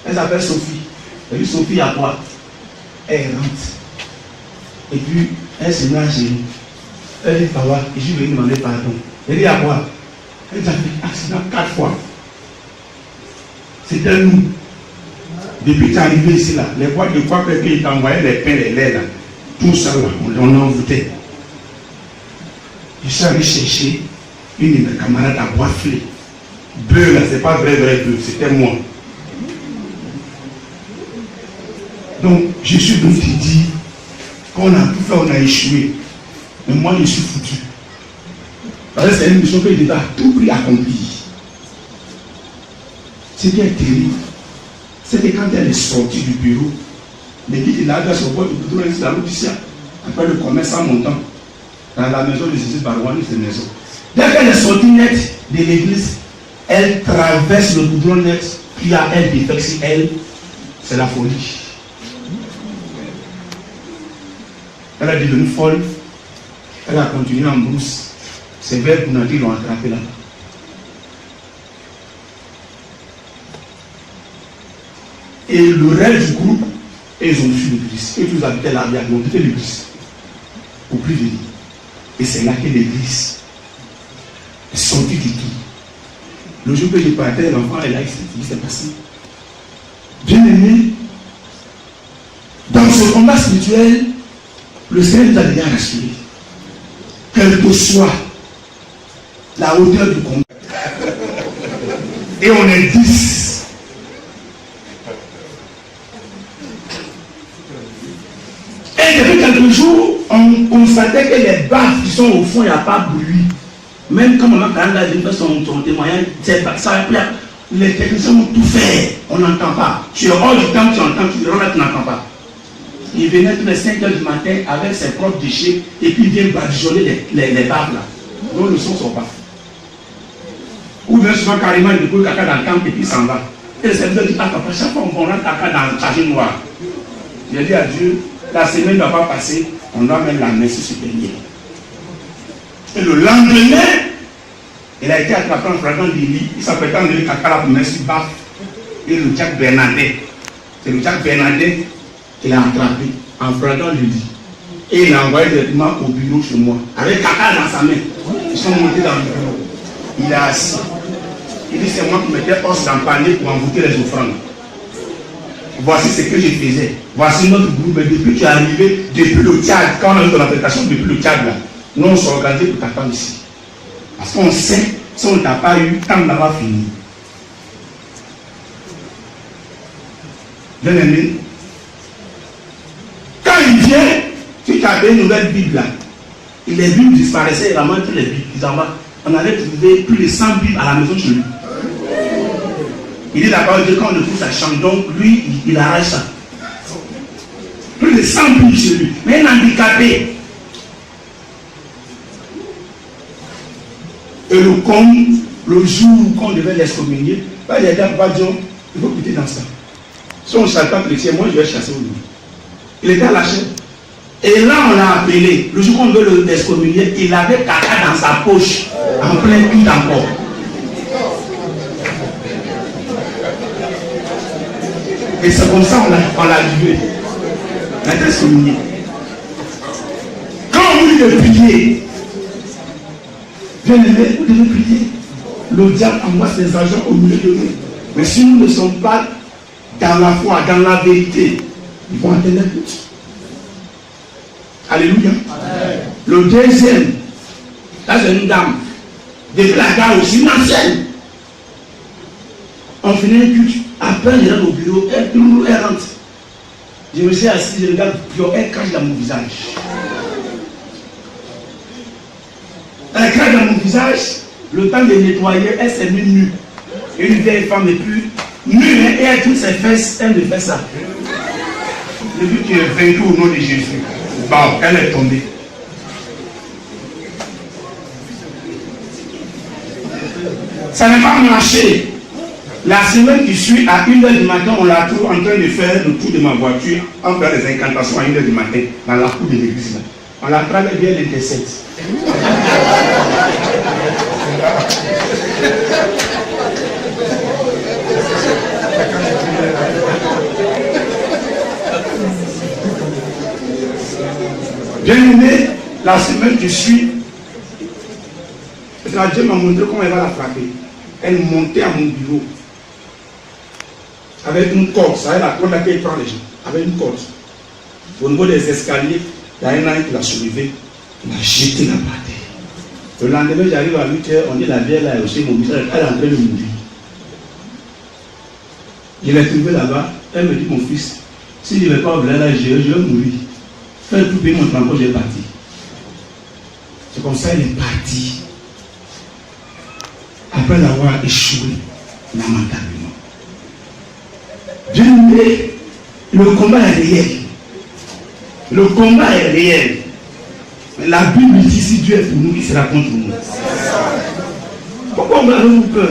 Elle s'appelle Sophie. Elle dit Sophie à quoi? Elle rentre. Et puis, elle se met à genoux. Elle dit Papa, et je vais lui demander pardon. Elle dit à quoi? Elle dit accident 4 fois. C'était nous. Depuis que tu es arrivé ici, là, les boîtes de quoi qu'il t'a envoyé, les pains, les laits, là, tout ça, là, on a envoûté. Je suis allé chercher une de mes camarades à Boisflé. Bœuf là, c'est pas vrai bœuf, c'était moi. Donc, je suis venu te dire qu'on a tout fait, on a échoué. Mais moi, je suis foutu. Parce que c'est une mission que je devais à tout prix accomplir. Ce qui est terrible, c'est que quand elle est sortie du bureau, les guides de l'Agence au bord du bout de la route ici, après le commerce en montant, dans la maison de Jésus Barouani, c'est une maison. Dès qu'elle est sortie nette, de l'église, elle traverse le goudron net, puis elle défecte sur elle, c'est la folie. Elle est devenue folle, elle a continué en brousse. Ses verres Bounadi l'ont attrapé là. Et le reste du groupe, ils ont fui l'église. Et tous habitaient là, ils ont quitté l'église. Pour plus venir. Et c'est là que l'église est sortie du tout. Le jour que je partais, l'enfant est là, il s'est passé. Bien aimé, dans ce combat spirituel, le Seigneur nous a déjà rassuré. Quelle que soit la hauteur du combat. Et on est 10. Et depuis quelques jours, on constatait que les baffes qui sont au fond, il n'y a pas de bruit. Même quand Maman Kanda a fait son témoignage, les techniciens ont tout fait. On n'entend pas. Tu es hors du temps, tu entends, tu rentres, tu n'entends pas. Il venait tous les 5 heures du matin avec ses propres déchets et puis il vient badigeonner les baffes là. Donc le son ne sort pas. Ou bien souvent carrément il dépose caca dans le camp et puis il s'en va. Et le serviteur dit, ah papa, chaque fois qu'on rentre caca dans le chargé noir. J'ai dit à Dieu, la semaine ne doit pas passer, on doit mettre la main sur ce dernier. Et le lendemain, il a été attrapé en flagrant délit. Il s'appelle André Kakala pour mettre sur baffe. Et le Jack Bernadette. C'est le Jack Bernadette qu'il a attrapé en flagrant délit. Et il a envoyé directement au bureau chez moi. Avec Kaka dans sa main. Ils sont montés dans le bureau. Il est assis. Il dit, c'est moi qui mettais os dans le panier pour envoûter les offrandes. Voici ce que je faisais. Voici notre groupe. Mais depuis que tu es arrivé, depuis le Tchad, quand on a eu ton affectation, depuis le Tchad là, nous on s'est organisé pour t'attendre ici. Parce qu'on sait, si on ne t'a pas eu, tant d'avoir fini. Bien aimé, quand il vient, tu t'as une nouvelle Bible là. Et les Bibles disparaissaient, il ramène toutes les Bibles. Ils en va. On allait trouver plus de 100 Bibles à la maison chez lui. Il dit la parole de Dieu, quand on le trouve, ça change. Donc lui, il arrache ça. Plus de 100 Bibles chez lui. Mais un handicapé. Et le jour qu'on devait l'excommunier, il a dit à Papa Dion, il faut quitter dans ça. Si on ne chasse pas chrétien, moi je vais chasser au loup. Il était à la chaîne. Et là on l'a appelé. Le jour qu'on veut l'excommunier, il avait caca dans sa poche, en plein cul encore. Et c'est comme ça on l'a livré. On a été excommunié. Quand on dit de prier, bien aimé, vous devez prier. Le diable envoie ses agents au milieu de nous. Mais si nous ne sommes pas dans la foi, dans la vérité, ils vont atteindre le but. Alléluia. Amen. Le deuxième, là c'est une dame. Depuis la gare aussi, une ancienne. On finit un culte. Après, elle rentre au bureau, elle rentre. Je me suis assis, je regarde, elle crache dans mon visage. Elle crache dans mon visage, le temps de nettoyer, elle s'est mise nue. Une vieille femme n'est plus nue, et elle toutes ses fesses, elle me fait ça. Depuis que tu es vaincu au nom de Jésus, bon, elle est tombée. Ça n'a pas marché. La semaine qui suit, à 1h du matin, on la trouve en train de faire le tour de ma voiture, en faisant des incantations à 1h du matin, dans la cour de l'église. On la travaille bien l'intercède. Bien aimé, la semaine qui suit, Dieu m'a montré comment elle va la frapper. Elle montait à mon bureau avec une corde, ça la corde laquelle elle prend les gens, avec une corde. Au niveau des escaliers, il y a un an qui l'a soulevé, il a jeté la par terre. Le lendemain, j'arrive à 8h, on dit la vieille là, elle a aussi mon visage, elle est en train de mourir. Je l'ai trouvé là-bas, elle me dit, mon fils, si je ne vais pas ouvrir là, je vais mourir. Fais tout payer mon transport, j'ai parti. C'est comme ça, elle est partie. Après l'avoir échoué lamentablement. Bien aimé, le combat est réel. Le combat est réel. Mais la Bible dit si Dieu est pour nous, il sera contre nous. Pourquoi avez-vous peur?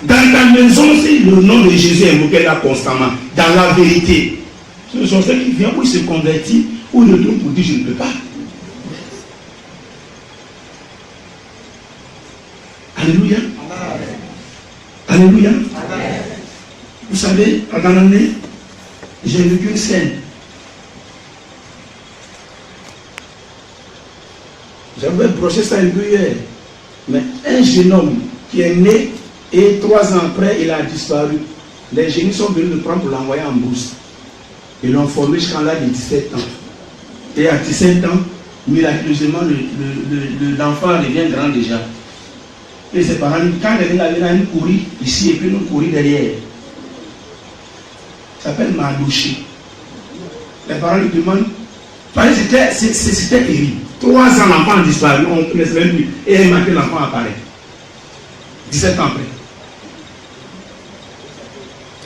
Dans ta maison, si le nom de Jésus est invoqué là constamment, dans la vérité, c'est le sorcier qui vient, ou il se convertit, ou il le trouve pour dire je ne peux pas. Alléluia. Alléluia. Vous savez, pendant l'année, j'ai vécu une scène. J'avais broché ça un peu hier. Mais un jeune homme qui est né et 3 ans après, il a disparu. Les génies sont venus le prendre pour l'envoyer en bourse. Ils l'ont formé jusqu'à l'âge de 17 ans. Et à 17 ans, miraculeusement, l'enfant devient grand déjà. Et ses parents, quand il a une courir ici et puis nous courir derrière. Ça s'appelle Madouchi. Les parents lui demandent, c'était terrible. 3 ans l'enfant a disparu, on ne laisse même plus. Et un matin l'enfant apparaît. 17 ans après.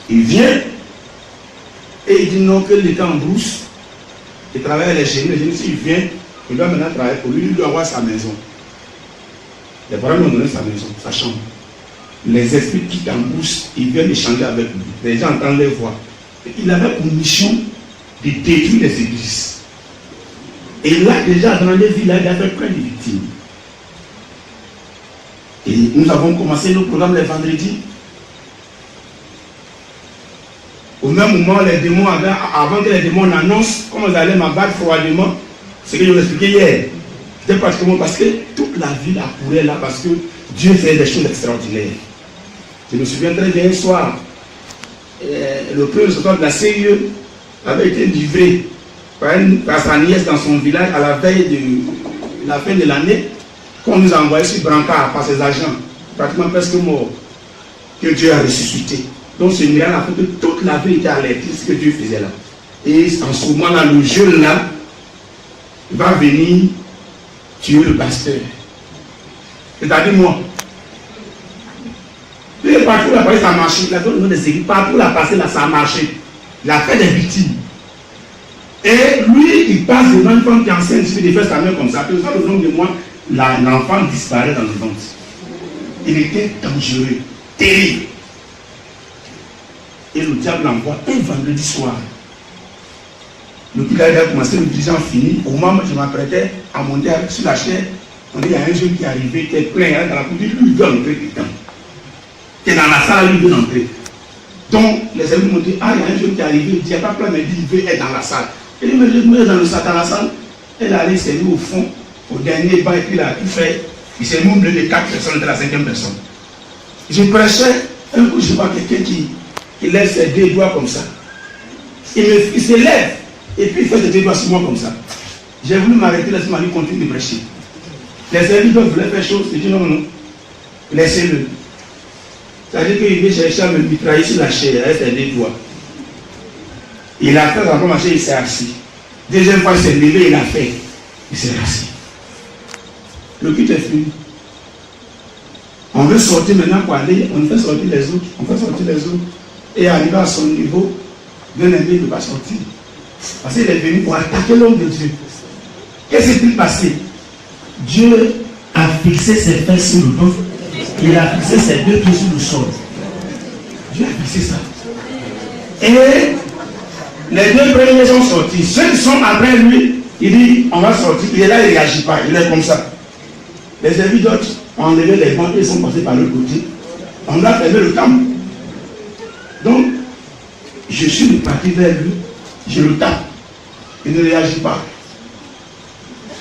Il vient et il dit non, qu'il était en brousse. Il travaille à les génies. Les génies, s'il vient, il doit maintenant travailler pour lui, il doit avoir sa maison. Les parents lui ont donné sa maison, sa chambre. Les esprits quittent en brousse, ils viennent échanger avec lui. Les gens entendent les voix. Il avait pour mission de détruire les églises. Et là, déjà, dans les villes, il avait plein de victimes. Et nous avons commencé nos programmes les vendredis. Au même moment, les démons, avant que les démons annoncent comment ils allaient m'abattre froidement, ce que je vous expliquais hier, c'était pratiquement parce que toute la ville accourait là, parce que Dieu fait des choses extraordinaires. Je me souviens très bien, un soir, le premier secrétaire de la CIE avait été livré par sa nièce dans son village à la veille de la fin de l'année, qu'on nous a envoyé sur brancard par ses agents, pratiquement presque morts, que Dieu a ressuscité. Donc ce miracle a fait que toute la ville était alertée de ce que Dieu faisait là. Et en ce moment-là, le jeune là va venir tuer le pasteur. C'est-à-dire moi. Et partout là, ça a marché. Il a donné le nom des églises. Partout là, passé là, ça a marché. Il a fait des victimes. Et lui, il passe devant une femme qui est enceinte, il fait sa main comme ça. Puis ça, le nom de moi, l'enfant disparaît dans le ventre. Il était dangereux, terrible. Et le diable l'envoie un vendredi soir. Le pilote a commencé, le dirigeant fini. Au moment où je m'apprêtais à monter sur la chaise, on dit il y a un jeune qui est arrivé, qui est plein dans la cour, lui il doit entrer dedans. Qui est dans la salle, lui il veut entrer. Donc les amis m'ont dit, ah il y a un jeune qui est arrivé, il dit, il n'y a pas plein, mais il veut être dans la salle. Et il me dit, dans la salle, elle est allée s'est mis au fond, au dernier banc, et puis il a tout fait. Il s'est mis au milieu de 4 personnes, de la 5e personne. Je prêchais, un coup je vois quelqu'un qui lève ses 2 doigts comme ça. Il se lève et puis il fait ses 2 doigts sur moi comme ça. J'ai voulu m'arrêter, laisse-moi lui continuer de prêcher. Les serviteurs voulaient faire chose, j'ai dit non, non, laissez-le. C'est-à-dire qu'il veut chercher à me mitrailler sur la chair avec ses 2 doigts. Il a fait encore marcher, il s'est assis. Deuxième fois, il s'est levé, il a fait. Il s'est assis. Le culte est fini. On veut sortir maintenant pour aller, on fait sortir les autres, on fait sortir les autres. Et arriver à son niveau, bien aimé, il ne peut pas sortir. Parce qu'il est venu pour attaquer l'homme de Dieu. Qu'est-ce qui s'est passé? Dieu a fixé ses fesses sur le dos. Il a fixé ses 2 pieds sur le sol. Dieu a fixé ça. Et les 2 premiers sont sortis. Ceux qui sont après lui, il dit on va sortir. Il est là, il ne réagit pas. Il est comme ça. Les serviteurs d'autres ont enlevé les bancs et ils sont passés par l'autre côté. On a fermé le temple. Donc, je suis parti vers lui, je le tape. Il ne réagit pas.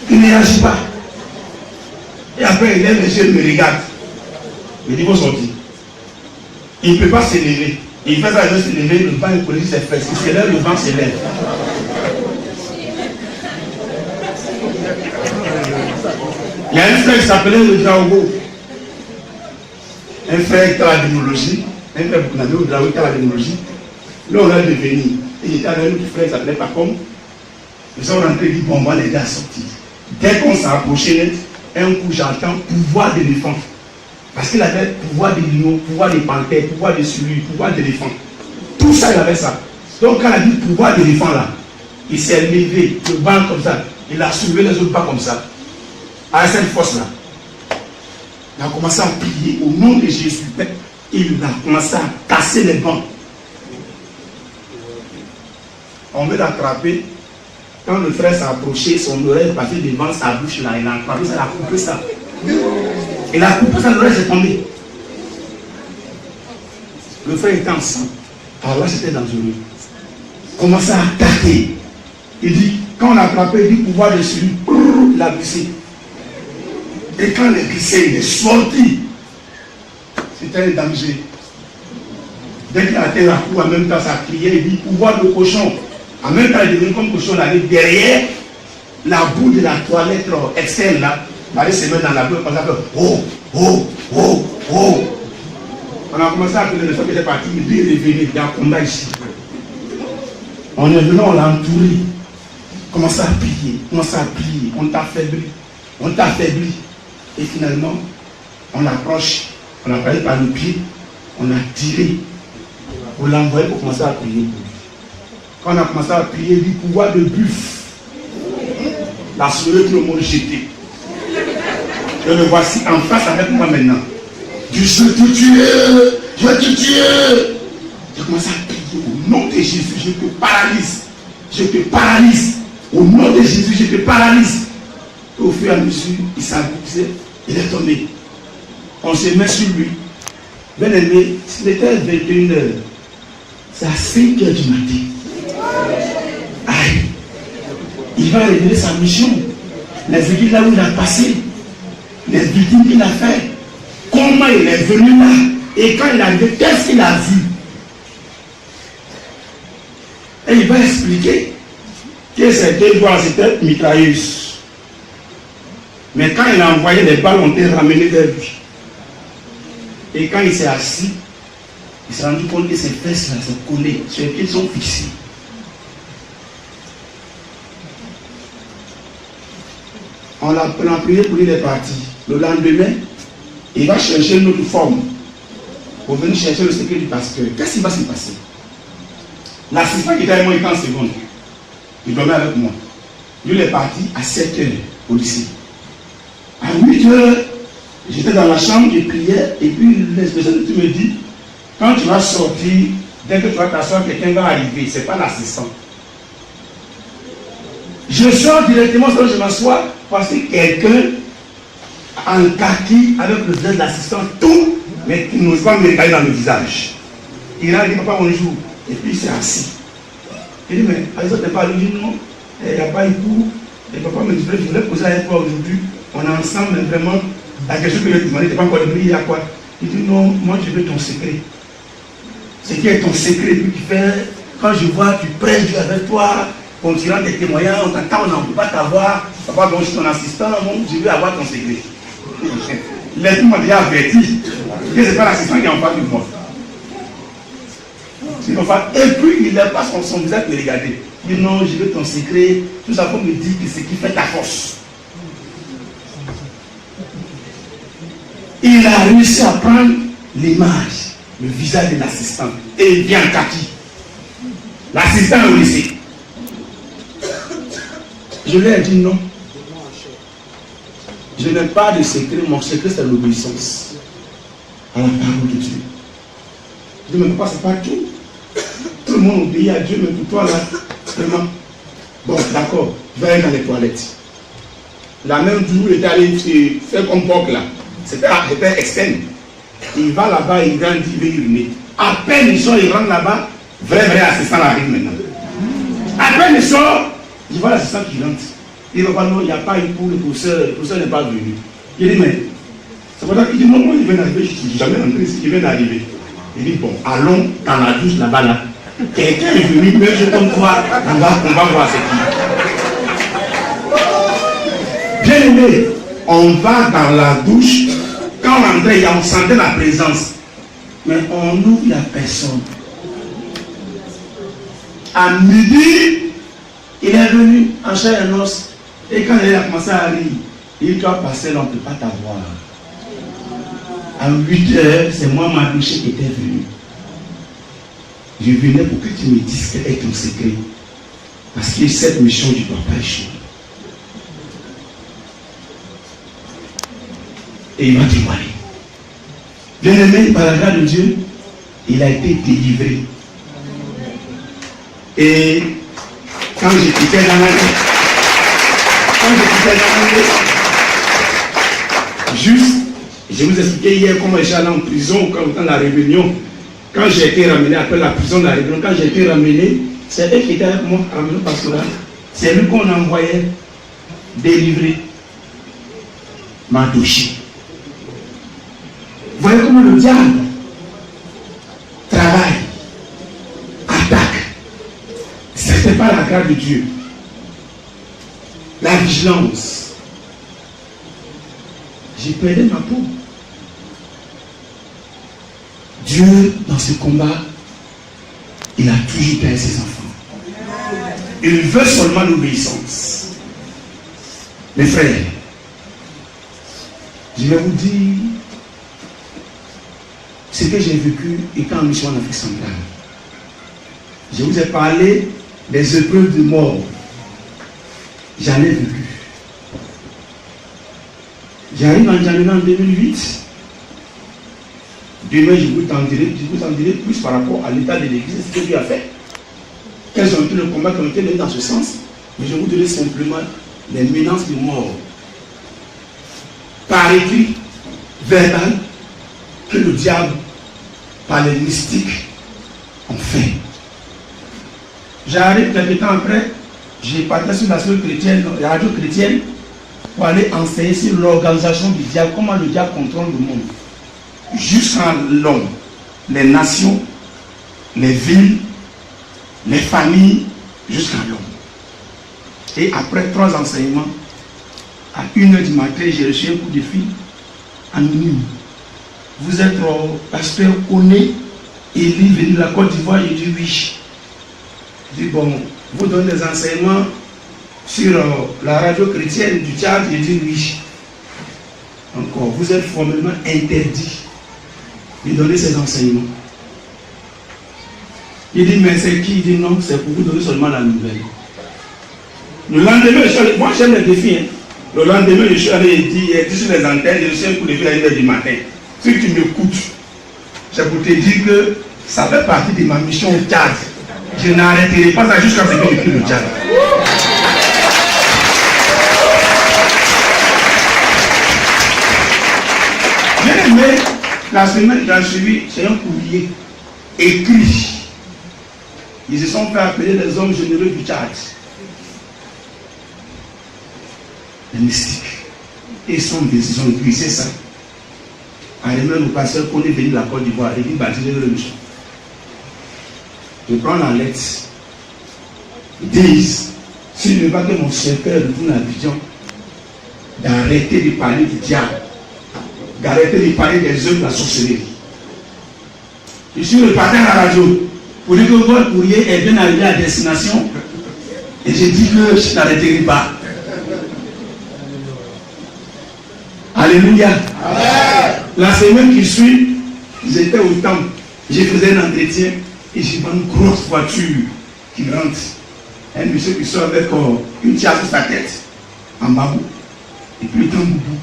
Il ne réagit pas. Et après, il lève les yeux, il me regarde. Il dit, vous sortez. Il ne peut pas s'élever. Il fait ça, il veut s'élever, le vent, il connaît ses fesses. Il s'élève, le vent s'élève. Il y a un frère qui s'appelait le Draogo. Un frère qui était à la démonologie. Un frère qui était à la démonologie. Là, on a devenu. Et il était avec un autre frère qui s'appelait Pacom. Ils sont rentrés, ils disent, bon, on va les gars sortir. Dès qu'on s'est approché, un coup, j'entends pouvoir d'éléphant. Parce qu'il avait pouvoir de lion, pouvoir de panthère, pouvoir de celui, pouvoir d'éléphant. Tout ça, il avait ça. Donc, quand il a dit pouvoir d'éléphant là, il s'est levé, le banc comme ça. Il a soulevé les autres pas comme ça. À cette force là. Il a commencé à prier au nom de Jésus. Il a commencé à casser les bancs. On veut l'attraper. Quand le frère s'est approché, son oreille est passée devant sa bouche là. Il a attrapé ça, il a coupé ça. Il a coupé ça, l'oreille s'est tombée. Le frère était ensemble. Alors là, c'était dangereux. Commençait à attaquer. Il dit, quand on a attrapé, il dit pouvoir dessus, il a glissé. Et quand il est glissé, il est sorti. C'était un danger. Dès qu'il a été à coup, en même temps, ça a crié, il dit pouvoir de cochon. En même temps, il est devenu comme cochon, il allait derrière la boue de la toilette externe là. Il allait se mettre dans la boue, comme ça, oh, oh, oh, oh. On a commencé à appeler le soir qui était parti, il dit, il est venu, il y a un combat ici. On est venu, on l'a entouré. Commence à prier, on t'a affaibli. Et finalement, on l'approche, on l'a pris par le pied, on a tiré pour l'envoyer pour commencer à prier. Quand on a commencé à prier, du pouvoir de buffle, la souris tout le monde jeté. Je le voici en face avec moi maintenant. Je vais te tuer, je vais te tuer. J'ai commencé à prier au nom de Jésus, je te paralyse. Je te paralyse. Au nom de Jésus, je te paralyse. Et au fur et à mesure, il s'agoutissait, il est tombé. On se met sur lui. Bien aimé, s'il était 21h, c'est à 5h du matin. Aïe. Il va révéler sa mission. Les églises là où il a passé, les victimes qu'il a fait, comment il est venu là, et quand il a vu, qu'est-ce qu'il a vu. Et il va expliquer que c'était cette mitrailleuse. Mais quand il a envoyé les balles, on été ramené vers lui. Et quand il s'est assis, il s'est rendu compte que ses fesses là sont collées, ses pieds sont fixés. On l'a prié pour lui, il est parti. Le lendemain, il va chercher une autre forme pour venir chercher le secret du pasteur. Qu'est-ce qui va se passer? L'assistant qui était avec moi, il était en seconde. Il dormait avec moi. Lui, il est parti à 7h au lycée. À 8h, j'étais dans la chambre, je priais, et puis l'espèce de me dit, quand tu vas sortir, dès que tu vas t'asseoir, quelqu'un va arriver, ce n'est pas l'assistant. Je sors directement, je m'assois, parce que quelqu'un en kaki, avec le visage de l'assistant, tout, mais qui n'ose pas me regarder dans le visage. Il a dit, papa, bonjour. Et puis il s'est assis. Il dit, mais Alison n'est pas allé. Il dit, non, il n'y a pas époux. Et papa me dit, je voulais poser avec toi aujourd'hui. On est ensemble, mais vraiment, la question que je lui ai demandé, tu n'es pas encore demandé, il y a quoi? Il dit, non, moi je veux ton secret. Ce qui est ton secret, puis tu fais, quand je vois, tu prêches Dieu avec toi, on tirant des témoignages, on t'attend, on ne peut pas t'avoir. Papa, bon, je suis ton assistant, bon, je veux avoir ton secret. L'esprit m'a déjà averti que ce n'est pas l'assistant qui est en face de moi. Et puis il n'a pas son visage me regarder. Il dit non, je veux ton secret. Tout ça pour me dire que c'est ce qui fait ta force. Il a réussi à prendre l'image, le visage de l'assistant. Et il vient en kaki. L'assistant est au lycée. Je lui ai dit non. Je n'ai pas de secret. Mon secret, c'est l'obéissance à la parole de Dieu. Je dis, mais papa, c'est pas tout. Tout le monde obéit à Dieu, mais pour toi, là, vraiment. Bon, d'accord, je vais aller dans les toilettes. La même jour, il était allé faire comme Boc là. C'était externe. Il va là-bas, il grandit, il veut uriner. À peine il sort, il rentre là-bas, vrai assistant arrive maintenant. À peine il sort, je vois l'assistant qui rentre. Il va pas, non, il n'y a pas eu pour le professeur n'est pas venu. Il dit, mais c'est pour ça qu'il dit, non, moi, il vient d'arriver, je ne suis jamais rentré ici, il vient d'arriver. Il dit, bon, allons dans la douche là-bas, là. Quelqu'un est venu, même je comme toi, on va voir ce qui. Bien aimé, on va dans la douche, quand on entrait, on sentait la présence. Mais on ouvre la personne. À midi, il est venu en chair et os. Et quand il a commencé à rire, il dit, toi passer là, on ne peut pas t'avoir. À 8h, c'est moi, ma douche, qui était venu. Je venais pour que tu me dises quel est ton secret. Parce que cette mission du papa est chaude. Et il m'a témoigné. Bien-aimé, par la grâce de Dieu, il a été délivré. Et quand je quittais juste, je vous expliquais hier comment j'allais en prison quand dans la réunion. Quand j'ai été ramené après la prison de la réunion, quand j'ai été ramené, c'est eux qui étaient avec moi, ramené au pastoral. C'est lui qu'on envoyait délivrer Mandochi. Vous voyez comment le diable travaille, attaque. Ce n'était pas la grâce de Dieu. La vigilance. J'ai perdu ma peau. Dieu, dans ce combat, il a toujours perdu ses enfants. Il veut seulement l'obéissance. Mes frères, je vais vous dire ce que j'ai vécu étant en mission en Afrique centrale. Je vous ai parlé des épreuves de mort. J'en ai vécu. J'arrive en Djamena en 2008. Demain, je vous en dirai plus par rapport à l'état de l'église, ce que Dieu a fait. Quels ont été les combats qui ont été menés dans ce sens. Mais je vous dirai simplement les menaces de mort. Par écrit, verbal, que le diable, par les mystiques, ont fait. J'arrive quelques temps après, j'ai parti sur la soeur chrétienne, la radio chrétienne, pour aller enseigner sur l'organisation du diable, comment le diable contrôle le monde. Jusqu'à l'homme, les nations, les villes, les familles, jusqu'à l'homme. Et après 3 enseignements, à 1h du matin, j'ai reçu un coup de fil anonyme. Vous êtes pasteur Oné, Élie, venu de la Côte d'Ivoire. J'ai dit oui. J'ai dit bon, vous donnez des enseignements sur la radio chrétienne du Tchad. J'ai dit oui. Encore, vous êtes formellement interdit de donner ces enseignements. Il dit mais c'est qui? Il dit non, c'est pour vous donner seulement la nouvelle. Le lendemain, moi j'aime les défis. Hein. Le lendemain, je suis allé dire sur les antennes, je suis un coup de fil à 1h du matin. Si tu m'écoutes, c'est pour te dire que ça fait partie de ma mission au Tchad. Je n'arrêterai pas ça jusqu'à ce que je quitte le Tchad. Bien aimé, la semaine qui a suivi, c'est un courrier écrit. Ils se sont fait appeler les hommes généreux du Tchad. Les mystiques. Ils sont écrits, c'est ça. À même le pasteur qu'on est venu de la Côte d'Ivoire, il dit baptiser le mission. Je prends la lettre. Ils disent, s'il ne veut pas que mon secteur retourne à Abidjan, d'arrêter de parler du diable, d'arrêter de parler des œuvres de la sorcellerie. Je suis reparti à la radio pour dire que votre courrier est bien arrivé à destination et j'ai dit que je n'arrêterai pas. Alléluia. Amen. La semaine qui suit, j'étais au temple, je faisais un entretien et j'ai vu une grosse voiture qui rentre. Un monsieur qui sort avec une tiare sur sa tête, en babou, et puis il prend un boubou.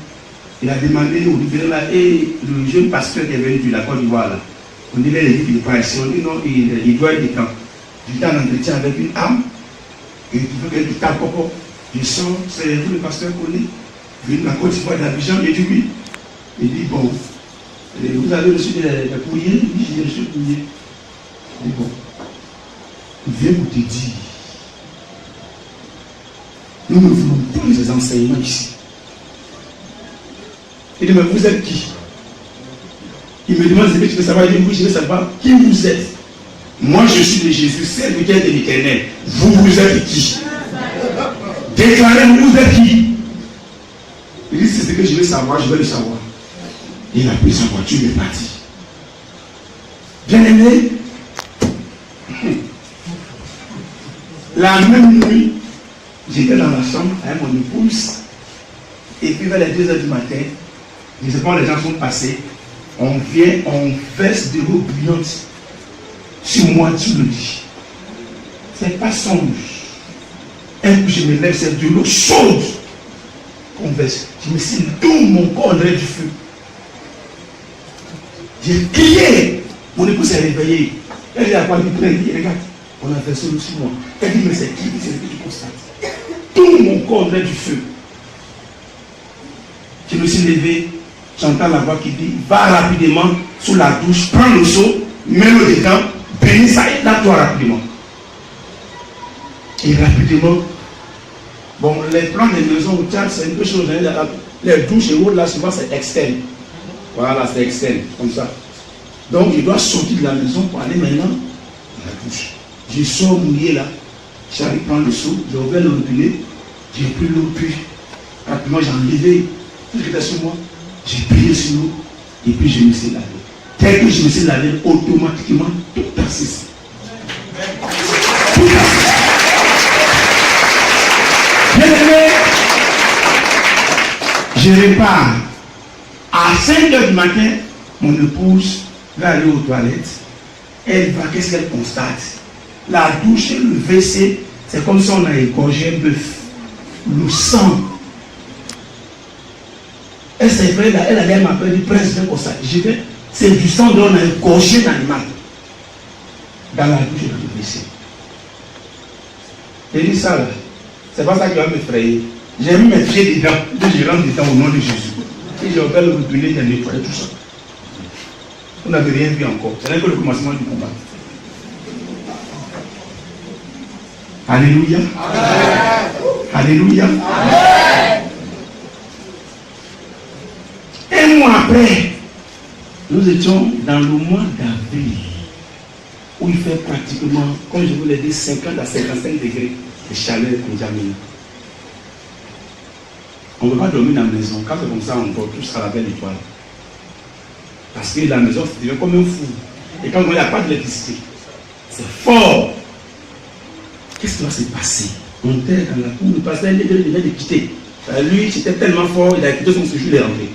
Il a demandé au libéral là, et le jeune pasteur qui est venu de la Côte d'Ivoire là, on dit là, il dit qu'il n'est pas ici, on dit non, il doit être quand. J'étais en entretien avec une âme, et il veut qu'elle dit ta coco. Je sens, c'est vous le pasteur Colli, venu de la Côte d'Ivoire d'Abidjan, il dit oui. Il dit bon, vous avez reçu des courriers? Il dit j'ai reçu le courrier. Il dit bon, je vais vous te dire, nous ne voulons plus ces enseignements ici. Il dit mais vous êtes qui? Il me demande ce que tu veux savoir. Il dit oui, je veux savoir qui vous êtes. Moi je suis de Jésus, serviteur de l'Éternel. Vous êtes qui? Déclarez-vous, vous êtes qui? Il dit c'est ce que je veux savoir, je veux le savoir. Il a pris sa voiture et est parti. Bien aimé, la même nuit, j'étais dans la chambre avec mon épouse, et puis vers les 2h du matin, je ne sais pas où les gens sont passés, on vient, on verse de l'eau bouillante sur moi, sur le lit. C'est pas songe. Et puis je me lève, c'est de l'eau chaude qu'on verse. Je me suis dans mon corps, on dirait du feu. J'ai crié. Mon épouse s'est réveillée. Elle dit à quoi? Elle dit, regarde, on a versé le sur moi. Elle dit, mais c'est qui? C'est ce que tu constates. Tout mon corps venait du feu. Je me suis levé, j'entends la voix qui dit, va rapidement sous la douche, prends le seau, mets-le dedans, bénis ça et lave-toi rapidement. Et rapidement, bon, les plans des maisons au Tchad, c'est une chose, les douches et autres, là, souvent c'est externe. Voilà, c'est externe, comme ça. Donc, je dois sortir de la maison pour aller maintenant dans la douche. Je sors mouillé là, j'arrive prendre le seau, j'ai ouvert le robinet, j'ai pris l'eau, puis rapidement j'ai enlevé tout ce qui était sur moi, j'ai prié sur l'eau, et puis je me suis lavé. Dès que je me suis lavé, automatiquement, tout a cessé. Tout a cessé. Bien aimé, je repars. À 5 h du matin, mon épouse va aller aux toilettes. Elle va, qu'est-ce qu'elle constate? La douche et le WC, c'est comme si on a égorgé un bœuf. Le sang. Elle s'est fait, elle allait m'appeler, presque comme ça. Je vais, c'est du sang dont on a égorgé l'animal. Dans la douche et dans le WC. Elle dit ça là. C'est pas ça qui va m'effrayer. J'ai mis mes pieds dedans. Je rentre dedans au nom de Jésus. Et j'ai ouvert le robinet, j'ai nettoyé tout ça. On n'avait rien vu encore. Ce n'est que le commencement du combat. Alléluia. Amen. Alléluia. Amen. Un mois après, nous étions dans le mois d'avril, où il fait pratiquement, comme je vous l'ai dit, 50 à 55 degrés de chaleur contaminée. On ne peut pas dormir dans la maison. Quand c'est comme ça, on dort tous à la belle étoile. Parce que la maison, c'est devenu comme un fou. Et quand il n'y a pas d'électricité, c'est fort. Qu'est-ce qui va se passer? On était dans la cour, le pasteur il venait de quitter. Lui, c'était tellement fort, il a quitté son séjour, il est rentré.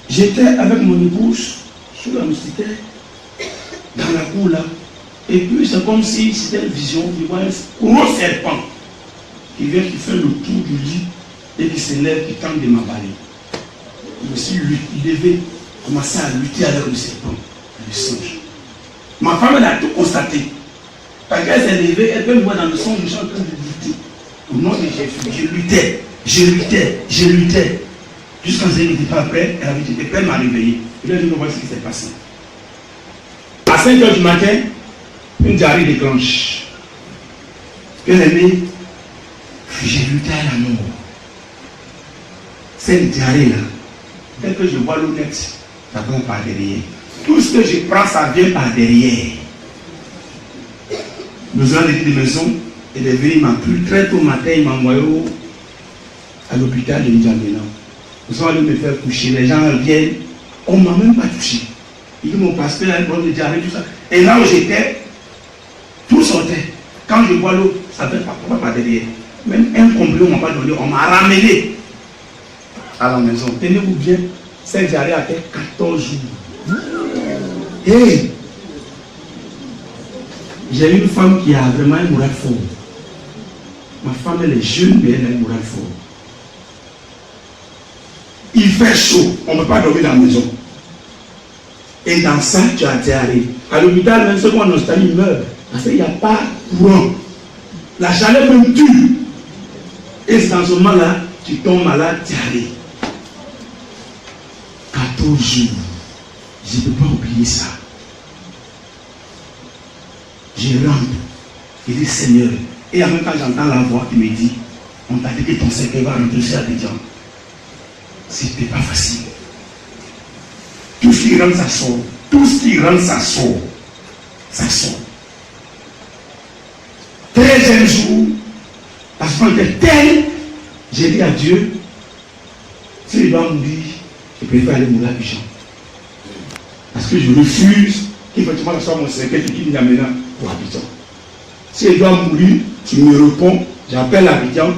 J'étais avec mon épouse sous la moustiquaire, dans la cour là. Et puis c'est comme si c'était une vision, il voit un gros serpent qui vient, qui fait le tour du lit et qui s'élève, qui tente de m'avaler. Je me suis levé, commencé à lutter avec le serpent, le singe. Ma femme, elle a tout constaté. Parce qu'elle s'est levée, elle peut me voir dans le songe, je suis en train de lutter. Au nom de Jésus, je luttais. Jusqu'à ce qu'elle n'était pas prête, elle avait été prête, elle m'a réveillé. Et là, je me vois ce qui s'est passé. À 5 h du matin, une diarrhée déclenche. Bien aimé, j'ai lutté à la mort. Cette diarrhée-là, dès que je vois l'eau nette, ça vient par derrière. Tout ce que je prends, ça vient par derrière. Nous avons été de maison, il est venu, il m'a pris très tôt le matin, il m'a envoyé à l'hôpital de N'Djamena. Nous sommes allés me faire coucher, les gens viennent, on ne m'a même pas touché. Il dit mon pasteur a une bonne diarrhée, tout ça. Et là où j'étais, tout sortait. Quand je vois l'eau, ça ne va pas derrière. Même un complet, on ne m'a pas donné, on m'a ramené à la maison. Tenez-vous bien, cette diarrhée a fait 14 jours. Et j'ai une femme qui a vraiment un moral fort. Ma femme, elle est jeune, mais elle a un moral fort. Il fait chaud, on ne peut pas dormir dans la maison. Et dans ça, tu as diarrhée. À l'hôpital, même ceux qui ont en Australie meurent. Parce qu'il n'y a pas courant. La chaleur même tue. Et c'est dans ce moment-là, tu tombes malade, diarrhée. 14 jours. Je ne peux pas oublier ça. Je rentre. Je dis Seigneur. Et en même temps, j'entends la voix qui me dit, on t'a dit que ton cercueil va rentrer sur Abidjan. C'était pas facile. Tout ce qui rentre, ça sort. Tout ce qui rentre, ça sort. Ça sort. 13e jour, la souffrance était telle, j'ai dit à Dieu, si je dois mourir, je préfère aller mourir à Abidjan. Parce que je refuse qu'effectivement, ça soit mon cercueil qui me amène pour Abidjan. Si je dois mourir, tu me réponds, j'appelle Abidjan,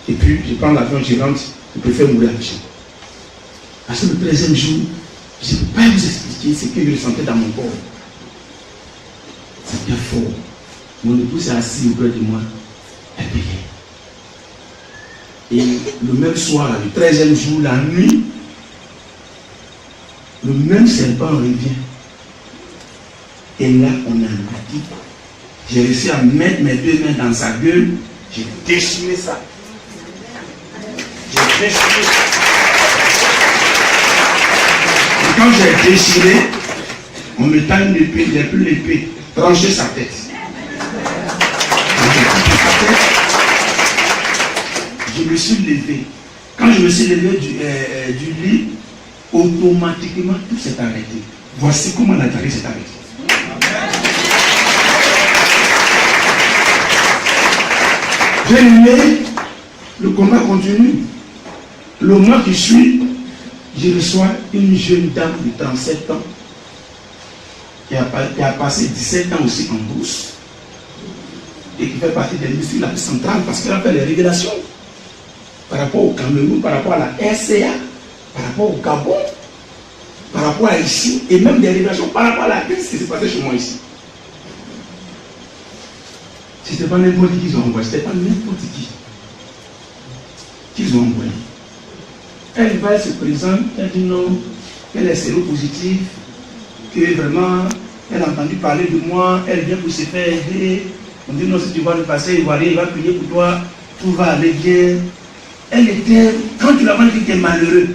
et puis je prends l'avion, je rentre, je préfère mourir à Abidjan. Parce que le 13e jour, je ne peux pas vous expliquer ce que je ressentais dans mon corps. C'était fort. Mon épouse s'est assise auprès de moi. Elle priait. Et le même soir, le 13e jour, la nuit, Le même serpent revient. Et là, on a dit, j'ai réussi à mettre mes deux mains dans sa gueule, j'ai déchiré ça. J'ai déchiré ça. Et quand j'ai déchiré, on me tend une épée, j'ai pris l'épée, tranché sa tête. Je me suis levé. Quand je me suis levé du lit, automatiquement tout s'est arrêté. Voici comment la tarée s'est arrêtée. Bien aimé, le combat continue. Le mois qui suit, je reçois une jeune dame de 37 ans qui a passé 17 ans aussi en bourse et qui fait partie des ministres la plus centrale parce qu'elle a fait les révélations par rapport au Cameroun, par rapport à la RCA, par rapport au Gabon, par rapport à ici, et même des révélations par rapport à la crise qui s'est passée chez moi ici. C'était pas n'importe qui qu'ils ont envoyé, c'était pas n'importe qui qu'ils ont envoyé. Elle va, elle se présente, elle dit non, elle est séropositive, que vraiment, elle a entendu parler de moi, elle vient pour se faire aider. On dit non, si tu vas le passer, il va prier pour toi, tout va aller bien. Elle était, quand tu l'as dit, tu es malheureux,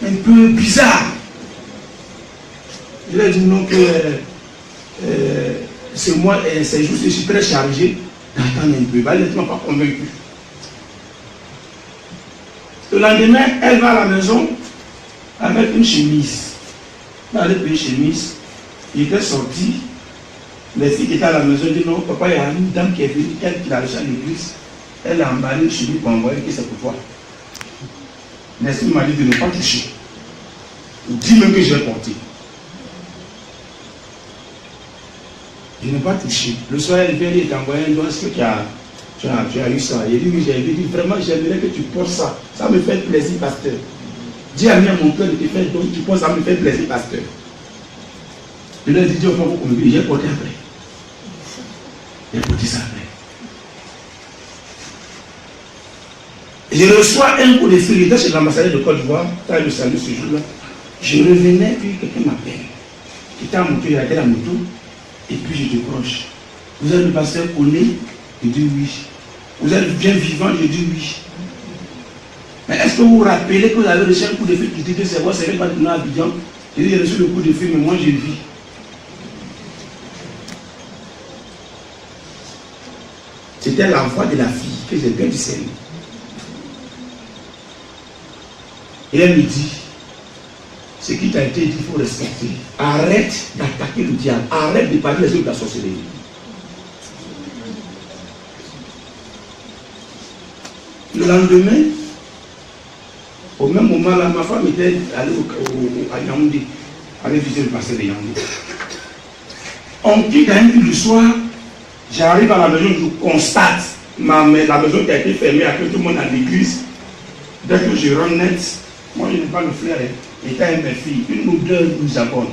un peu bizarre. Je lui ai dit non, que c'est moi, c'est juste, je suis très chargé d'attendre un peu. Elle ne m'a pas convaincu. Le lendemain, elle va à la maison avec une chemise. Elle allait payer une chemise. Il était sorti. Les filles qui étaient à la maison disent non, papa, il y a une dame qui est venue, elle qui l'a reçue à l'église. Elle a emballé une chemise pour envoyer que c'est pour toi. L'esprit m'a dit de ne pas toucher. Dis même que je vais porter. Je n'ai pas touché. Le soir, elle vient et t'envoyer un doigt. Est-ce que tu as eu ça? Il dit oui, j'ai dit vraiment, j'aimerais que tu portes ça. Ça me fait plaisir, pasteur. Dis à mon cœur de te faire donc tu portes ça me fait plaisir, pasteur. Je lui ai dit, Dieu, j'ai porté après. J'ai porté ça après. Je reçois un coup de fil. J'étais chez l'ambassadeur de Côte d'Ivoire. Quand le salut ce jour-là. Je revenais, puis quelqu'un m'appelle. J'étais en moto, il était à la moto. Et puis je décroche. Vous êtes le pasteur Oné? Je dis oui. Vous êtes bien vivant? Je dis oui. Mais est-ce que vous vous rappelez que vous avez reçu un coup de fil qui dit que c'est moi, c'est vrai, pas de à Abidjan? Je dis, j'ai reçu le coup de fil, mais moi je vis. C'était la voix de la fille que j'ai bien discernée. Et elle me dit, ce qui t'a été dit, il faut respecter. Arrête d'attaquer le diable. Arrête de parler les autres de la sorcellerie. Le lendemain, au même moment, là, ma femme était allée à Yaoundé, allée visiter le pasteur de Yaoundé. On quitte à 1 h du soir, j'arrive à la maison, je constate la maison qui a été fermée, à tout le monde à l'église. Dès que je rentre net, moi je n'ai pas le flair. Étant avec mes filles, une odeur nous abonne.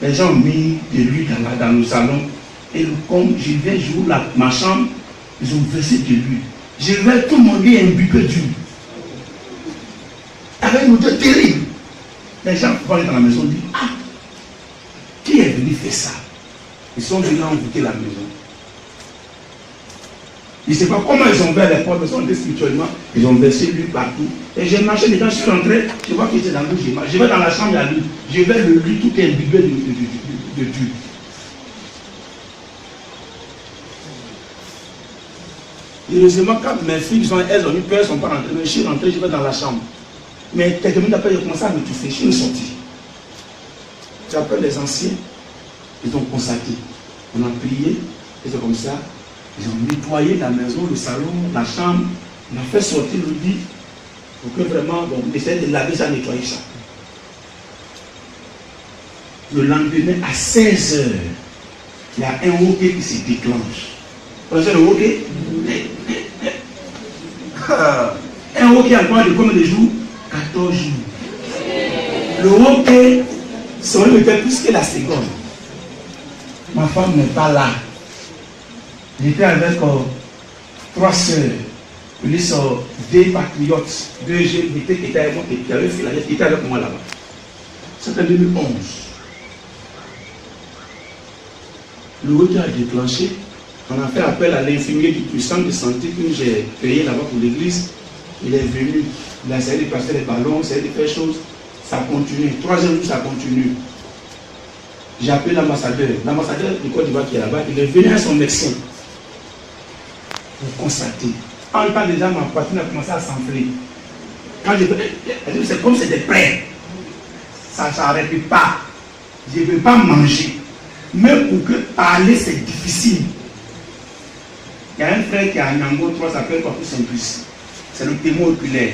Les gens ont mis de l'huile dans le salon. Et comme je vais jouer ma chambre, ils ont versé de l'huile. Je vais tout le monde imbibé d'huile. Avec une odeur terrible. Les gens vont aller dans la maison et disent, ah, qui est venu faire ça? Ils sont venus envoûter la maison. Je ne sais pas comment ils ont ouvert les portes, mais ils sont spirituellement, ils ont versé l'huile partout. Et j'ai marché, les gens, je suis rentré, je vois qu'il était dans l'huile, je vais dans la chambre, il y a l'huile. Je vais le lui, tout est imbibé de d'huile. Heureusement, quand mes filles, elles ont eu peur, elles ne sont pas rentrées, mais je suis rentré, je vais dans la chambre. Mais quelques minutes après, j'ai commencé à me touffer, je suis sorti. J'appelle les anciens, ils ont constaté. On a prié, et c'est comme ça. Ils ont nettoyé la maison, le salon, la chambre. On a fait sortir le lit pour que vraiment, on essaie de laver ça, nettoyer ça. Le lendemain, à 16 h, il y a un hockey qui se déclenche. Vous connaissez le hockey? Un hockey a quoi de combien de jours? 14 jours. Le hockey, ça aurait été plus que la seconde. Ma femme n'est pas là. J'étais avec 3 sœurs. Ils sont 2 patriotes, 2 jeunes qui étaient avec moi, qui avaient fait la lettre, qui étaient avec moi là-bas. C'était en 2011. Le retour a déclenché. On a fait appel à l'infirmier du centre de santé que j'ai payé là-bas pour l'église. Il est venu, il a essayé de passer les ballons, essayé de faire des choses. Ça continue. 3e jour, ça continue. J'ai appelé l'ambassadeur. L'ambassadeur du Côte d'Ivoire qui est là-bas, il est venu à son médecin pour constater. En temps déjà, ma poitrine a commencé à s'enfler. Quand c'est comme c'était prêt. Ça ne s'arrête pas. Je ne peux pas manger. Même pour que parler, c'est difficile. Il y a un frère qui a un Ango 3, s'appelle Papou Simplice. C'est le témoin oculaire.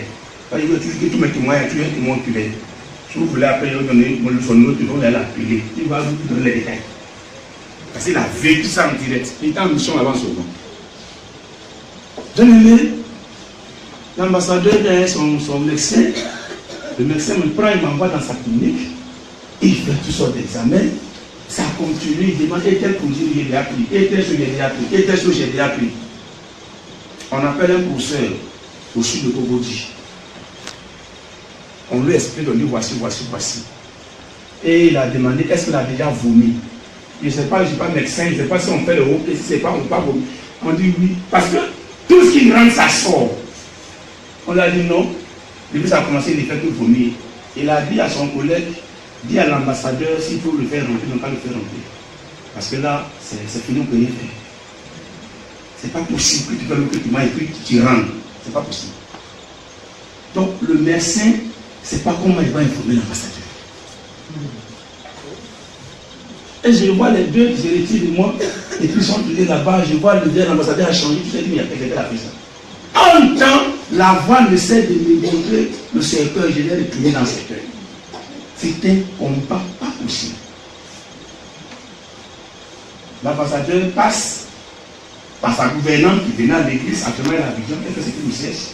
Il veut toujours que tous mes témoins, tu es un témoin oculaire. Si vous voulez après donner son numéro, tu vas l'appeler. Il va vous donner les détails. Parce qu'il a vécu ça en direct. Il était en mission avant souvent. Bien aimé, l'ambassadeur derrière son médecin, le médecin me prend, il m'envoie dans sa clinique. Il fait toutes sortes d'examens. Ça continue, il demande tel produit j'ai déjà pris, tel chose j'ai déjà pris, tel chose j'ai déjà pris. On appelle un professeur au sud de Kogodi. On lui explique, on dit voici. Et il a demandé est-ce qu'il a déjà vomi. Je ne sais pas, je ne suis pas médecin, je ne sais pas si on fait le haut, si ce n'est pas, on ne peut pas vomir. On dit oui, parce que tout ce qui rentre, ça sort. On lui a dit non. Depuis ça a commencé, il fait tout vomir. Il a dit à son collègue, dit à l'ambassadeur s'il faut le faire rentrer, on va le faire rentrer. Parce que là, c'est fini, on ne peut rien faire. Ce n'est pas possible que tu fais le traitement et puis tu rentres. Ce n'est pas possible. Donc le médecin, c'est pas comment il va informer l'ambassadeur. Et je vois les deux qui se retirent de moi, et puis ils sont tous là-bas, je vois le deux, l'ambassadeur a changé, je me dis, mais il y a quelqu'un qui a fait ça. En même temps, la voix ne cesse de me montrer le cercueil, je l'ai retourné dans le cercueil. C'était pas possible. L'ambassadeur passe par sa gouvernante qui venait à l'église, actuellement à la vision, elle fait ce qu'il nous cesse.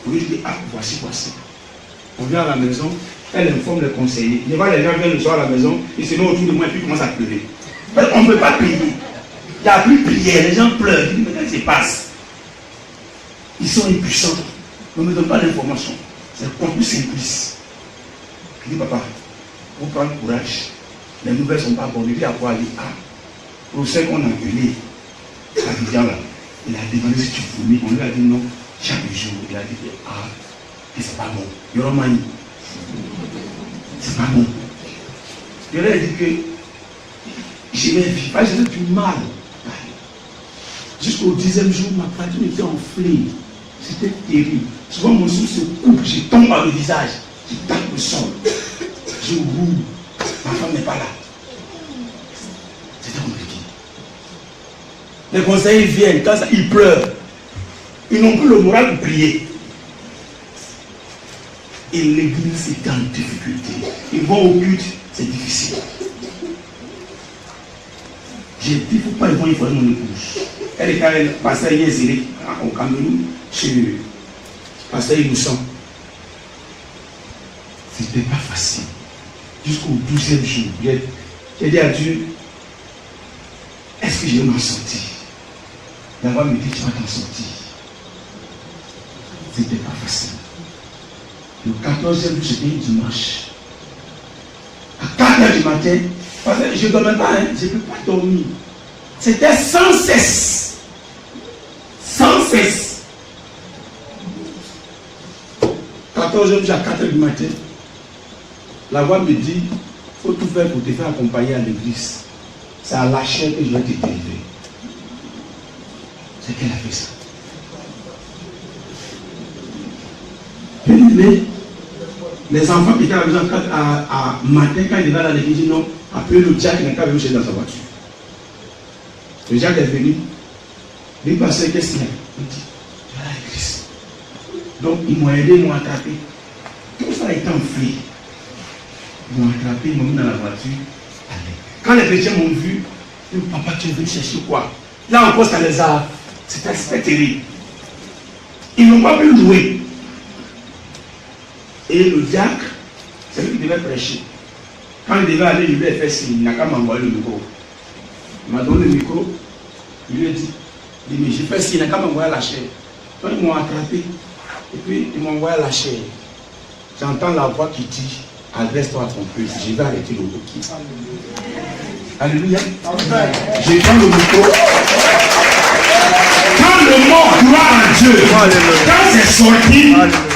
Pour lui dire, ah, voici. On vient à la maison, elle informe le conseiller. Je vois les gens viennent le soir à la maison, ils se mettent autour de moi et puis ils commencent à pleurer. On ne peut pas prier. Il n'y a plus de prière, les gens pleurent. Je dis, mais qu'est-ce qui se passe? Ils sont impuissants. On ne me donne pas l'information. C'est plus simplice. Je dis, papa, vous prenez courage. Les nouvelles ne sont pas bonnes. Il y a quoi aller. Ah, pour ceux qu'on a appelé, à Vivian là, il a demandé si tu vomis. On lui a dit non. Chaque jour, il a dit, ah, c'est pas bon. Yoromani, c'est pas bon. Je lui ai dit que je vais vivre, j'ai du mal. Jusqu'au 10e jour, ma poitrine était enflée. C'était terrible. Souvent, mon souffle se coupe, je tombe dans le visage, je tape le sol, je roule. Ma femme n'est pas là. C'était compliqué. Les conseillers viennent, quand ça, ils pleurent. Ils n'ont plus le moral de prier. Et l'église est en difficulté. Ils vont au culte, c'est difficile. J'ai dit, il ne faut pas y voir mon épouse. Elle est passée à Yézéré, au Cameroun, chez Pasteur Innocent. C'était pas facile. Jusqu'au 12e jour, j'ai dit à Dieu, est-ce que je vais m'en sortir? D'abord, me dit, tu vas t'en sortir. C'était pas facile. Le 14e jour, c'était un dimanche. À 4h du matin, parce que je ne dormais pas, je ne peux pas dormir. C'était sans cesse. Sans cesse. 14h à 4h du matin, la voix me dit, il faut tout faire pour te faire accompagner à l'église. C'est à la chair que je vais te délivrer. C'est qu'elle a fait ça. Les enfants qui étaient à la maison à matin, quand ils étaient à l'église, ils ont appelé le Jack qui n'a pas vu chez dans sa voiture. Le Jack est venu. Il passait, qu'est-ce qu'il y a? Il dit, tu vas à l'église. Donc, ils m'ont aidé, ils m'ont attrapé. Tout ça a été enflé. Ils m'ont attrapé, ils m'ont mis dans la voiture. Allez. Quand les chrétiens m'ont vu, ils m'ont dit, papa, tu es venu chercher quoi? Là encore, ça les a. C'était terrible. Ils n'ont pas pu louer. Et le diacre, c'est lui qui devait prêcher. Quand il devait aller, il lui a fait signe, il n'a qu'à m'envoyer le micro. Il m'a donné le micro, il lui a dit, mais j'ai fait signe, il n'a qu'à m'envoyer la chair. Donc ils m'ont attrapé, et puis ils m'ont envoyé la chair. J'entends la voix qui dit, adresse-toi à ton peuple. Je vais arrêter le hockey. Alléluia. Je prends le micro. Quand le mot gloire à Dieu, quand c'est sorti,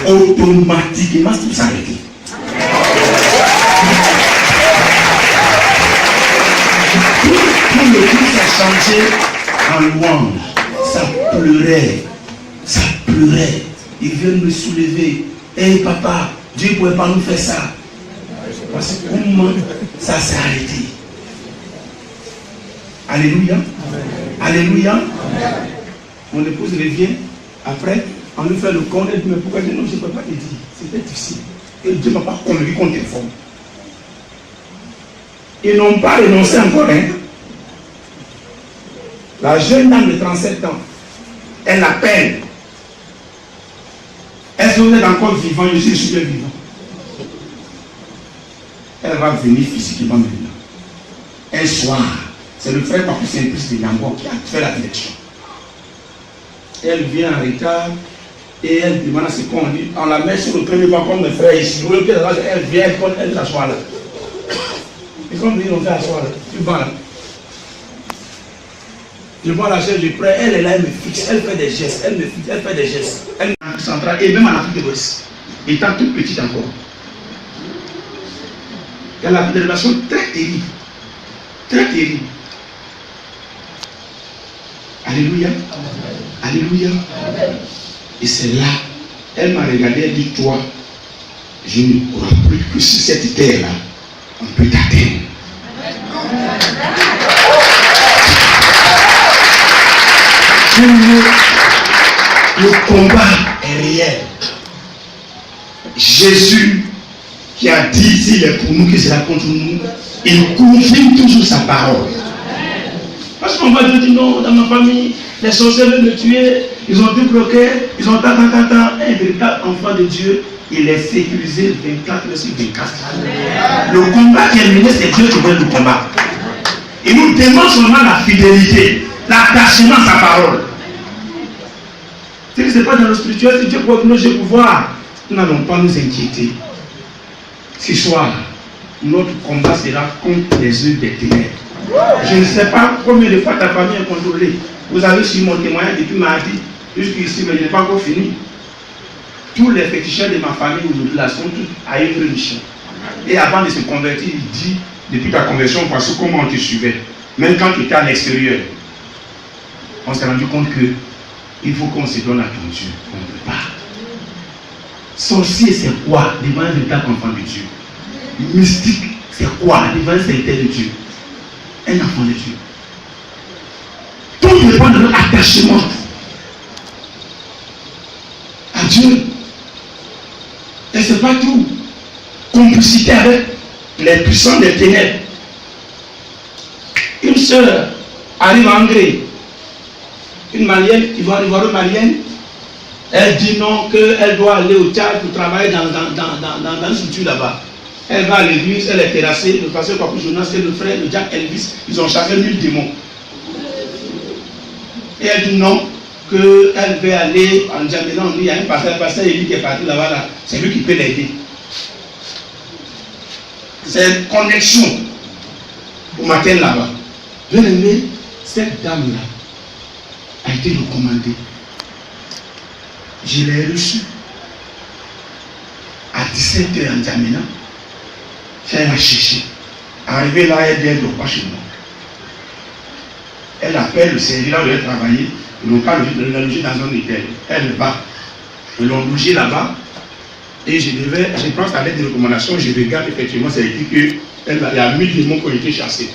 automatiquement tout s'arrête. Tout le tout s'est changé en louange. Ça pleurait. Ça pleurait. Ils viennent me soulever. Hé papa, Dieu ne pouvait pas nous faire ça. Parce que comment ça s'est arrêté. Alléluia. Alléluia. Mon épouse revient. Après, on lui fait le compte. Elle dit, mais pourquoi non, je ne peux pas te dire. C'était difficile. Et Dieu ne m'a pas convaincu qu'on t'informe. Ils n'ont pas renoncé encore. Hein? La jeune dame de 37 ans, elle appelle. Est-ce que vous êtes encore vivant? Je suis super vivant. Elle va venir physiquement maintenant. Un soir, c'est le frère Papou Saint-Priest de Yango qui a fait la direction. Elle vient en retard et elle demande à ce qu'on dit. On la met sur le premier banc comme mes frères ici. Elle vient, elle s'assoit là. Et comme ils l'ont fait asseoir là, tu vas là. Je vois la chaise, je prends, elle est là, elle me fixe, elle fait des gestes, elle me fixe, elle fait des gestes. Elle est en Afrique centrale et même en Afrique de l'Ouest. Étant toute petite encore. Elle a des relations très terribles. Très terribles. Alléluia. Alléluia. Et c'est là, elle m'a regardé, elle dit, toi, je ne crois plus que sur cette terre-là, on peut t'atteindre. Le combat est réel. Jésus qui a dit s'il est pour nous, que c'est là contre nous, il confirme toujours sa parole. Parce qu'on va dire non, dans ma famille, les sorciers veulent me tuer, ils ont tout bloqué, ils ont tant. Un véritable enfant de Dieu, il est sécurisé 24 heures sur 24. Le combat qui est mené, c'est Dieu qui veut le combat. Il nous demande seulement la fidélité, l'attachement à sa parole. Si ce n'est pas dans le spirituel, si Dieu peut nous pouvoir, nous n'allons pas nous inquiéter. Ce soir, notre combat sera contre les œuvres des ténèbres. Je ne sais pas combien de fois ta famille est contrôlée. Vous avez su mon témoignage depuis mardi jusqu'ici, mais je n'ai pas encore fini. Tous les féticheurs de ma famille aujourd'hui là sont tous à Ivre Mission. Et avant de se convertir, il dit, depuis ta conversion, voici comment on te suivait. Même quand tu étais à l'extérieur, on s'est rendu compte que il faut qu'on se donne à ton Dieu. On ne peut pas. Sorcier, c'est quoi devant un véritable enfant de Dieu? Mystique, c'est quoi devant un serviteur de Dieu? Un enfant de Dieu. Tout dépend de notre attachement à Dieu. Et ce n'est pas tout. Complicité avec les puissants des ténèbres. Une sœur arrive à Angré. Une malienne, ivoire malienne, elle dit non, qu'elle doit aller au Tchad pour travailler dans une structure là-bas. Elle va à l'église, elle est terrassée, le pasteur Papou Jonas et le frère de Jack Elvis, ils ont chassé 1000 démons. Et elle dit non, qu'elle veut aller en Djamena, il y a un pasteur Eli qui est parti là-bas, là, c'est lui qui peut l'aider. C'est une connexion au matin là-bas. Bien aimé, cette dame-là a été recommandée. Je l'ai reçue à 17h en Djamena. Elle a cherché. Arrivée là, elle dit, elle ne dort pas chez moi. Elle appelle le service là où elle travaillait. Ils n'ont pas logé dans un hôtel. Elle va. Ils l'ont logé là-bas. Et je pense à l'aide de recommandation, je regarde effectivement, c'est écrit qu'il y a 1000 démons qui ont été chassés.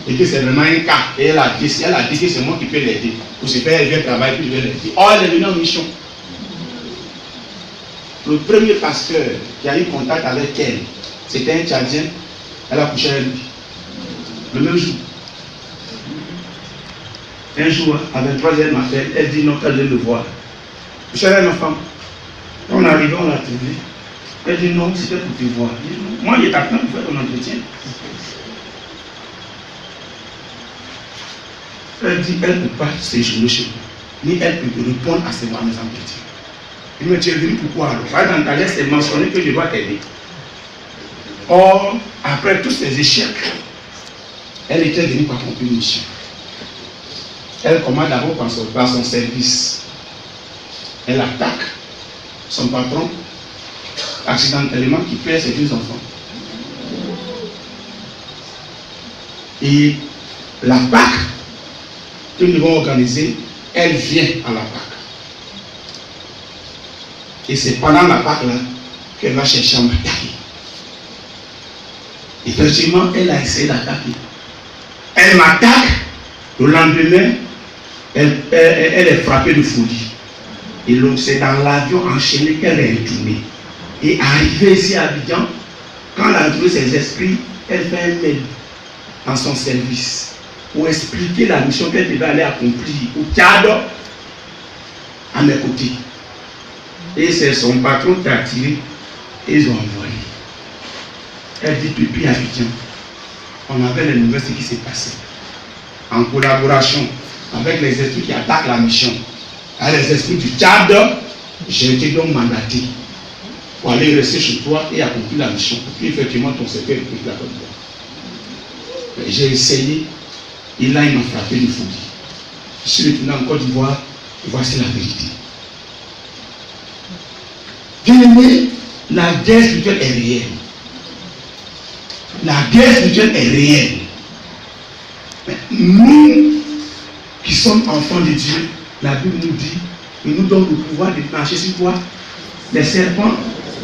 Et que c'est vraiment un cas. Et elle a dit que c'est moi qui peux l'aider. Pour ce faire, elle vient travailler, puis je vais l'aider. Oh, elle est venue en mission. Le premier pasteur qui a eu contact avec elle, c'était un Tchadien. Elle a couché avec lui. Le même jour. Un jour, à 23h, elle m'appelle. Elle dit non, qu'elle veut le voir. Je suis avec ma femme. Quand on est arrivé, on l'a trouvé. Elle dit non, c'était pour te voir. Je dis, non. Moi, il est attend pour faire ton entretien. Elle dit, elle ne peut pas séjourner chez vous. Ni elle peut répondre à mes entretiens. Il me dit, tu es venu pourquoi alors? Dans ta lettre, c'est mentionné que je dois t'aider. Or, après tous ces échecs, elle était venue pour accomplir une mission. Elle commence d'abord par son service. Elle attaque son patron accidentellement qui perd ses 2 enfants. Et la Pâque que nous devons organiser, elle vient à la Pâque. Et c'est pendant la Pâque là qu'elle va chercher à m'attaquer. Effectivement, elle a essayé d'attaquer. Elle m'attaque, le lendemain, elle est frappée de folie. Et donc c'est dans l'avion enchaîné qu'elle est retournée. Et arrivée ici à Abidjan, quand elle a retrouvé ses esprits, elle fait un mail dans son service pour expliquer la mission qu'elle devait aller accomplir au Tchad à mes côtés. Et c'est son patron qui a tiré et ils ont envoyé. Elle dit depuis Abidjan, on avait les nouvelles de ce qui s'est passé. En collaboration avec les esprits qui attaquent la mission, avec les esprits du Tchad, j'ai été donc mandaté pour aller rester chez toi et accomplir la mission. Puis effectivement, ton secteur est la Côte d'Ivoire. J'ai essayé, et là il m'a frappé de folie. Je suis retourné en Côte d'Ivoire, et voici la vérité. Bien aimé, la guerre spirituelle est réelle. La guerre spirituelle est réelle. Mais nous qui sommes enfants de Dieu, la Bible nous dit, il nous donne le pouvoir de marcher sur quoi? Les serpents,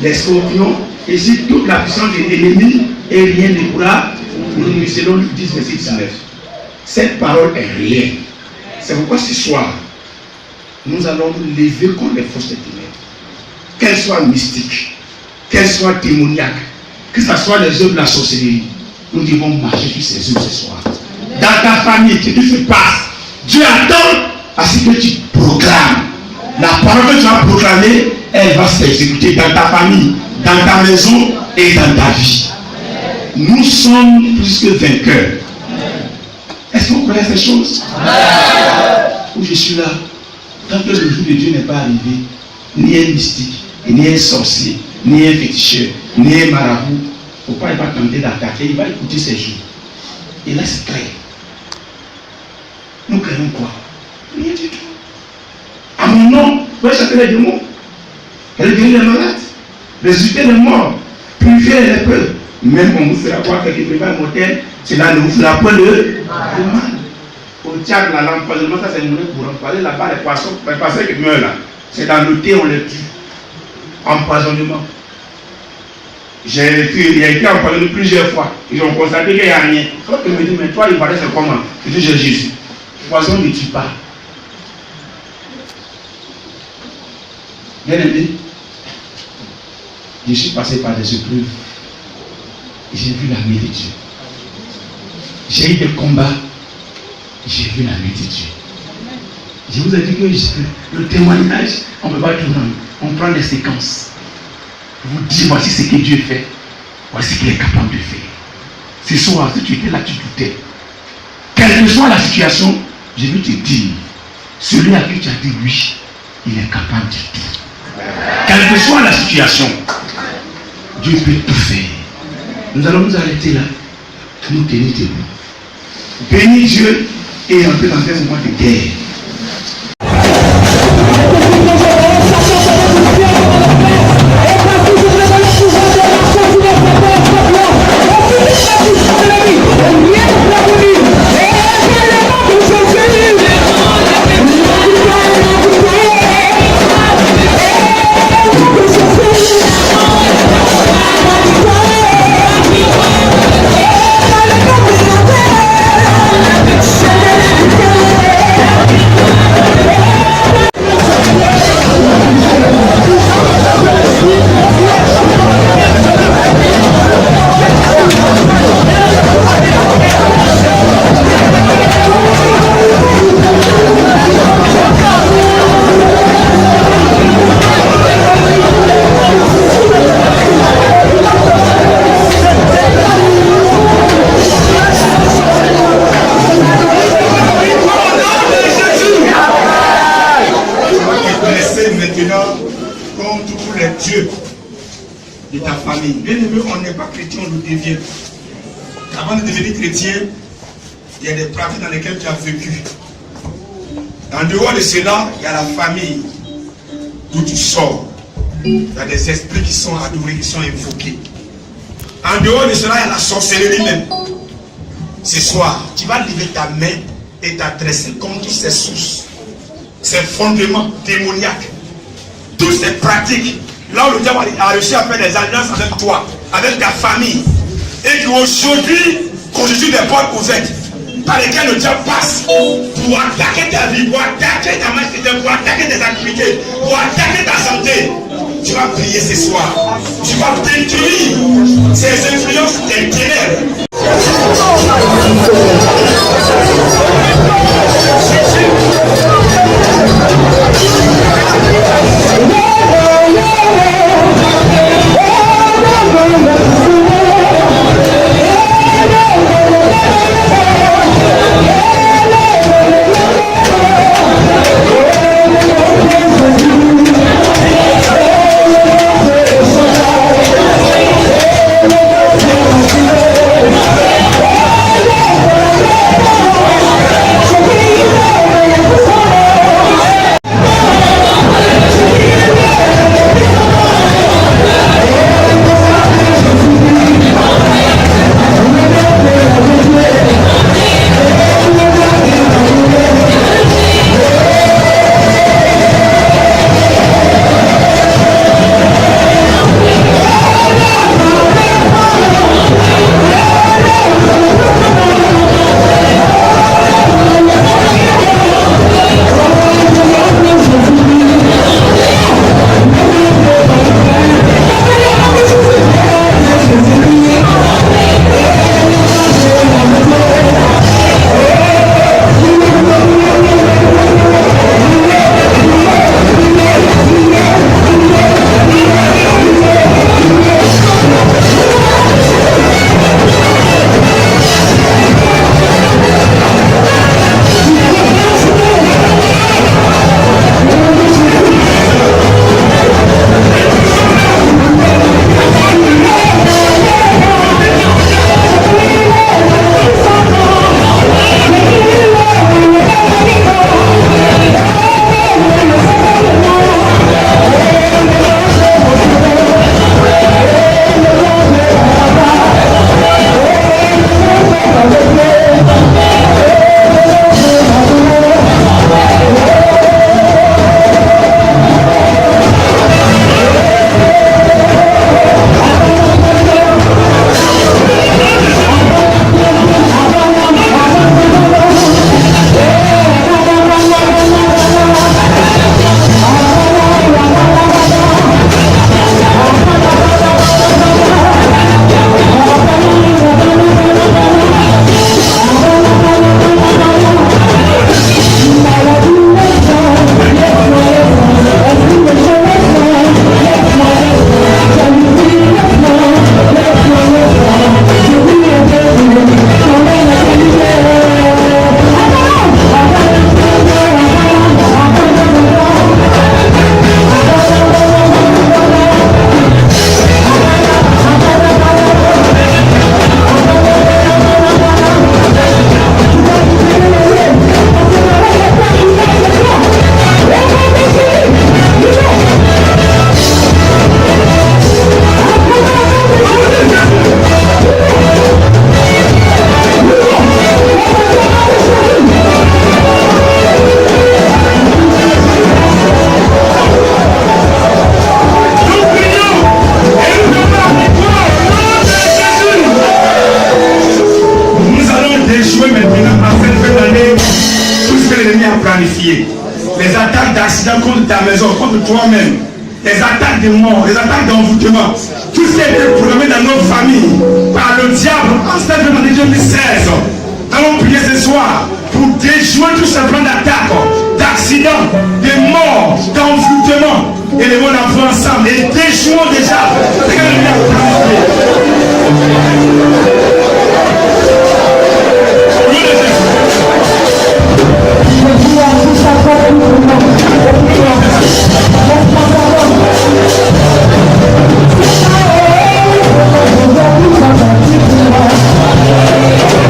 les scorpions, et sur toute la puissance de l'ennemi, et rien ne pourra nous nuire, selon Luc 10, verset 19. Cette parole est réelle. C'est pourquoi ce soir, nous allons nous lever contre les forces des ténèbres. Qu'elles soient mystiques, qu'elles soient démoniaques, que ce soit les œuvres de la sorcellerie, nous devons marcher sur ces œuvres ce soir. Dans ta famille, que tu se passes, Dieu attend à ce que tu proclames. La parole que tu vas proclamer, elle va s'exécuter dans ta famille, dans ta maison et dans ta vie. Nous sommes plus que vainqueurs. Est-ce que vous connaissez ces choses? Où je suis là, tant que le jour de Dieu n'est pas arrivé, ni un mystique, ni un sorcier, ni un féticheur, ni un marabout, il ne faut pas tenter d'attaquer, il va écouter ses jours. Et là c'est clair. Nous craignons quoi? Rien du tout. À mon nom, vous pouvez chasser les démons, guérir les malades, résulter les morts, purifier les lépreux. Même on vous fera croire que les prépares mortels, cela ne vous fera pas le mal. Au Tchad, l'empoisonnement, ça c'est monnaie courante. Vous allez là-bas, les poissons qui meurent là, c'est dans le thé, on les tue. Empoisonnement. Il a été empoisonné plusieurs fois. Ils ont constaté qu'il n'y a rien. Quand ils me disent, mais toi, il paraît c'est comment? Je dis, j'ai Jésus. Le poison ne tue pas. Bien aimé, je suis passé par des épreuves. J'ai vu la main de Dieu. J'ai eu des combats. J'ai vu la main de Dieu. Je vous ai dit que le témoignage, on ne peut pas tout rendre. On prend des séquences. Vous dites, voici ce que Dieu fait. Voici ce qu'il est capable de faire. Ce soir, si tu étais là, tu doutais. Quelle que soit la situation, je veux te dire, celui à qui tu as dit oui, il est capable de tout. Quelle que soit la situation, Dieu peut tout faire. Nous allons nous arrêter là, nous tenir debout. Bénis Dieu et entrer dans un moment de guerre. dis chrétien, il y a des pratiques dans lesquelles tu as vécu. En dehors de cela, il y a la famille d'où tu sors. Il y a des esprits qui sont adorés, qui sont invoqués. En dehors de cela, il y a la sorcellerie même. Ce soir, tu vas lever ta main et t'adresser contre ces sources, ces fondements démoniaques, toutes ces pratiques, là où le diable a réussi à faire des alliances avec toi, avec ta famille, et qu'aujourd'hui constitue des portes ouvertes par lesquelles le diable passe pour attaquer ta vie, pour attaquer ta maturité, pour attaquer tes activités, pour attaquer ta santé. Tu vas prier ce soir. Tu vas détruire ces influences des ténèbres. Les attaques d'accident contre ta maison, contre toi-même, les attaques de mort, les attaques d'envoûtement, tout ce qui a été programmé dans nos familles par le diable en cette année 2016. Allons prier ce soir pour déjouer tous ces plans d'attaque, d'accident, de mort, d'envoûtement. Et les mots d'enfants ensemble et déjouons déjà ce que l'ennemi a planifié. Thank you.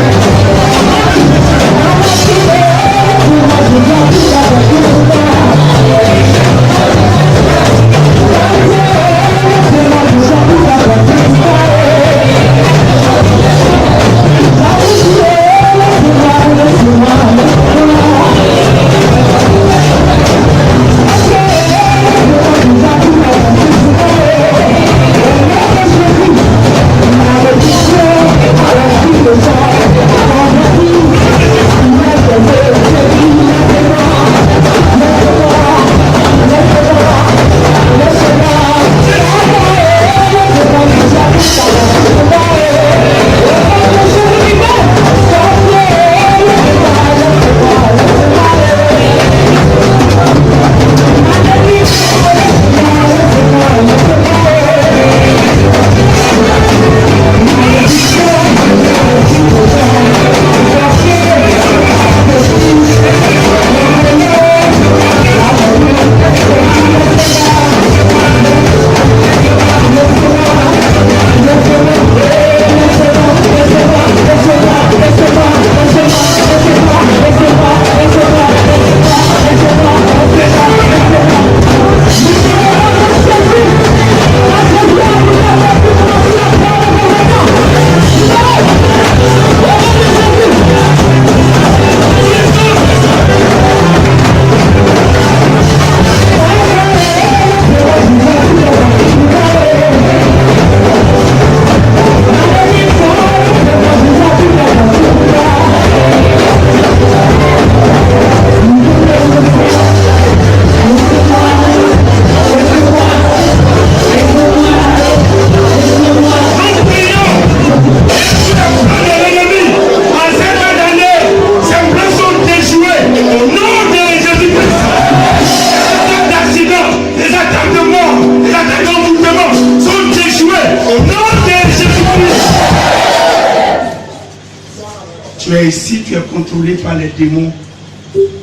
Tu es ici, tu es contrôlé par les démons.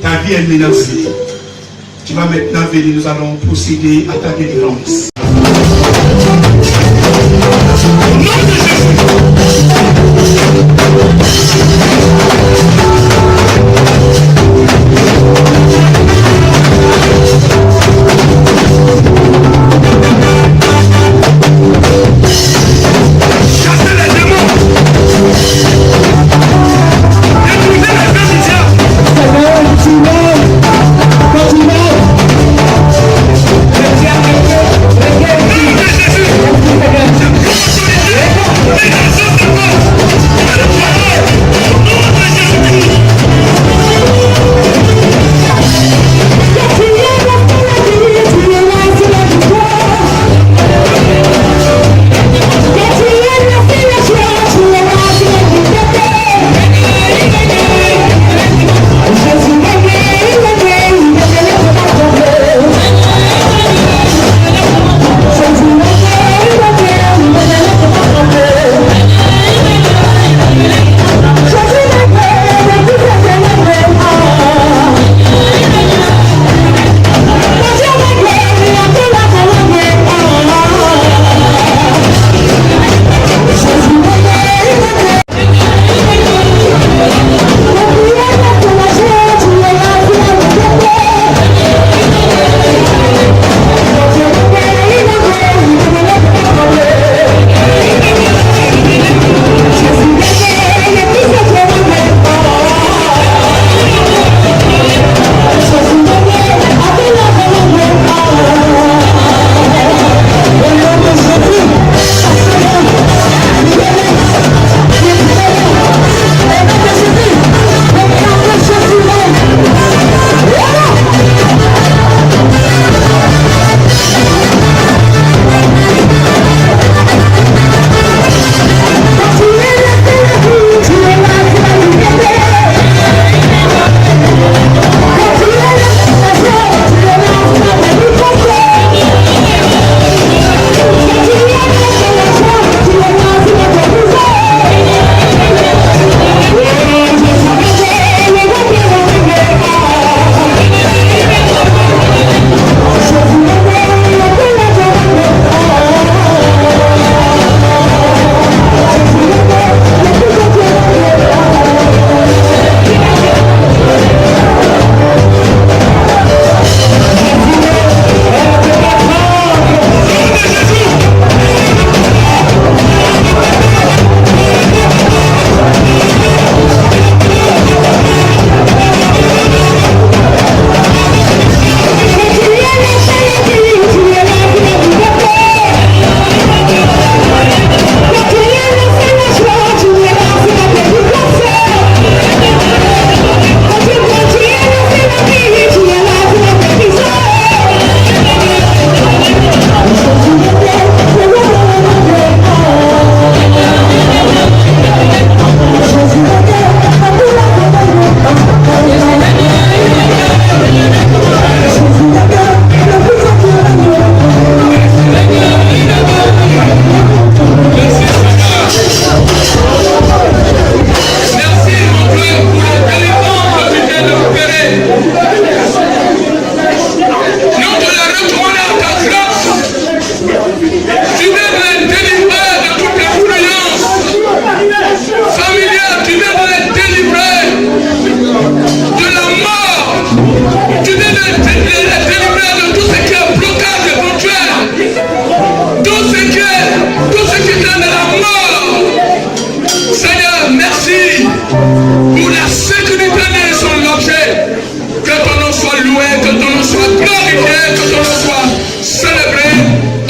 Ta vie est menacée. Tu vas maintenant venir, nous allons procéder à ta délivrance.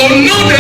Au nom de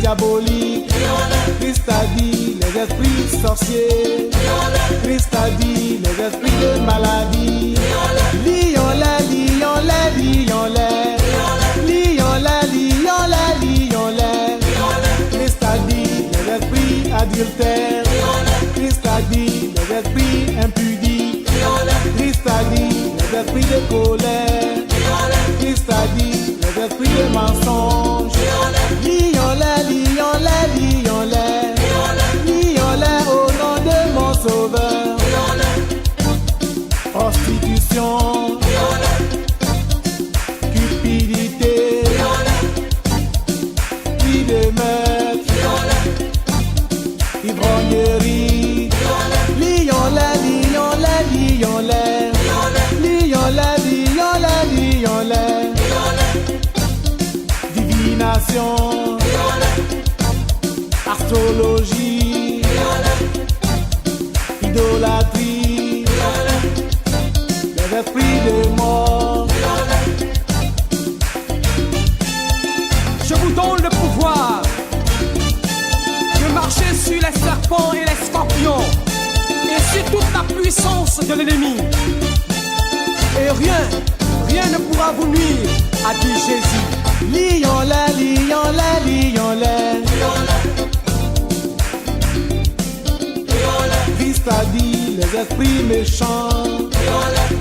diaboliques. Christ a dit les esprits sorciers. Christ a dit les esprits de maladie. Lions-les, lions-les, lions-les. Lions-les, lions-les, lions-les. Christ a dit les esprits adultères. Christ a dit les esprits impudiques. Christ a dit les esprits de colère. Christ a dit les esprits de mensonge. Lions-les, lions-les, lions-les. Lions-les au nom de mon sauveur. Prostitution, cupidité, vie de meurtre, ivrognerie. Lions-les, lions-les, lions-les. Lions-les, lions-les, lions-les. Divination, astrologie, idolâtrie, les esprits de mort. Je vous donne le pouvoir de marcher sur les serpents et les scorpions et sur toute la puissance de l'ennemi. Et rien ne pourra vous nuire, a dit Jésus. Lions-les, lions-les, lions-les. Christ a dit les esprits méchants.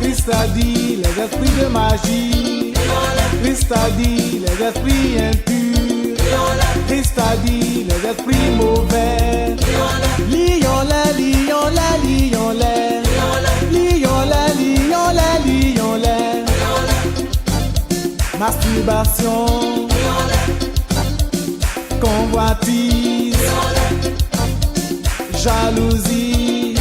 Christ a dit les esprits de magie. Christ a dit les esprits impurs. Christ a dit les esprits mauvais. Lions-les, lions-les, lions-les. Lions-les, lions-les, lions-les. Masturbation, convoitise, jalousie,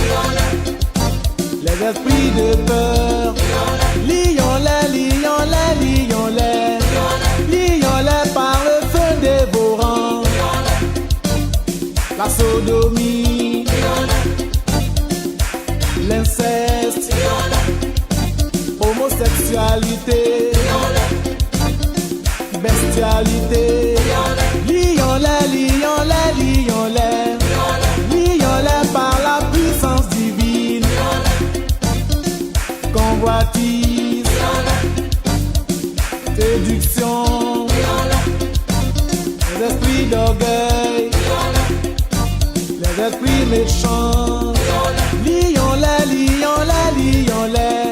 les esprits de peur. Lions-les, lions-les, lions-les. Lions-les par le feu dévorant. La sodomie, l'inceste, homosexualité, bestialité. Lions-les, lions-les, lions-les. Lions-les par la puissance divine. Convoitise, séduction, les esprits d'orgueil, les esprits méchants. Lions-les, lions-les, lions-les.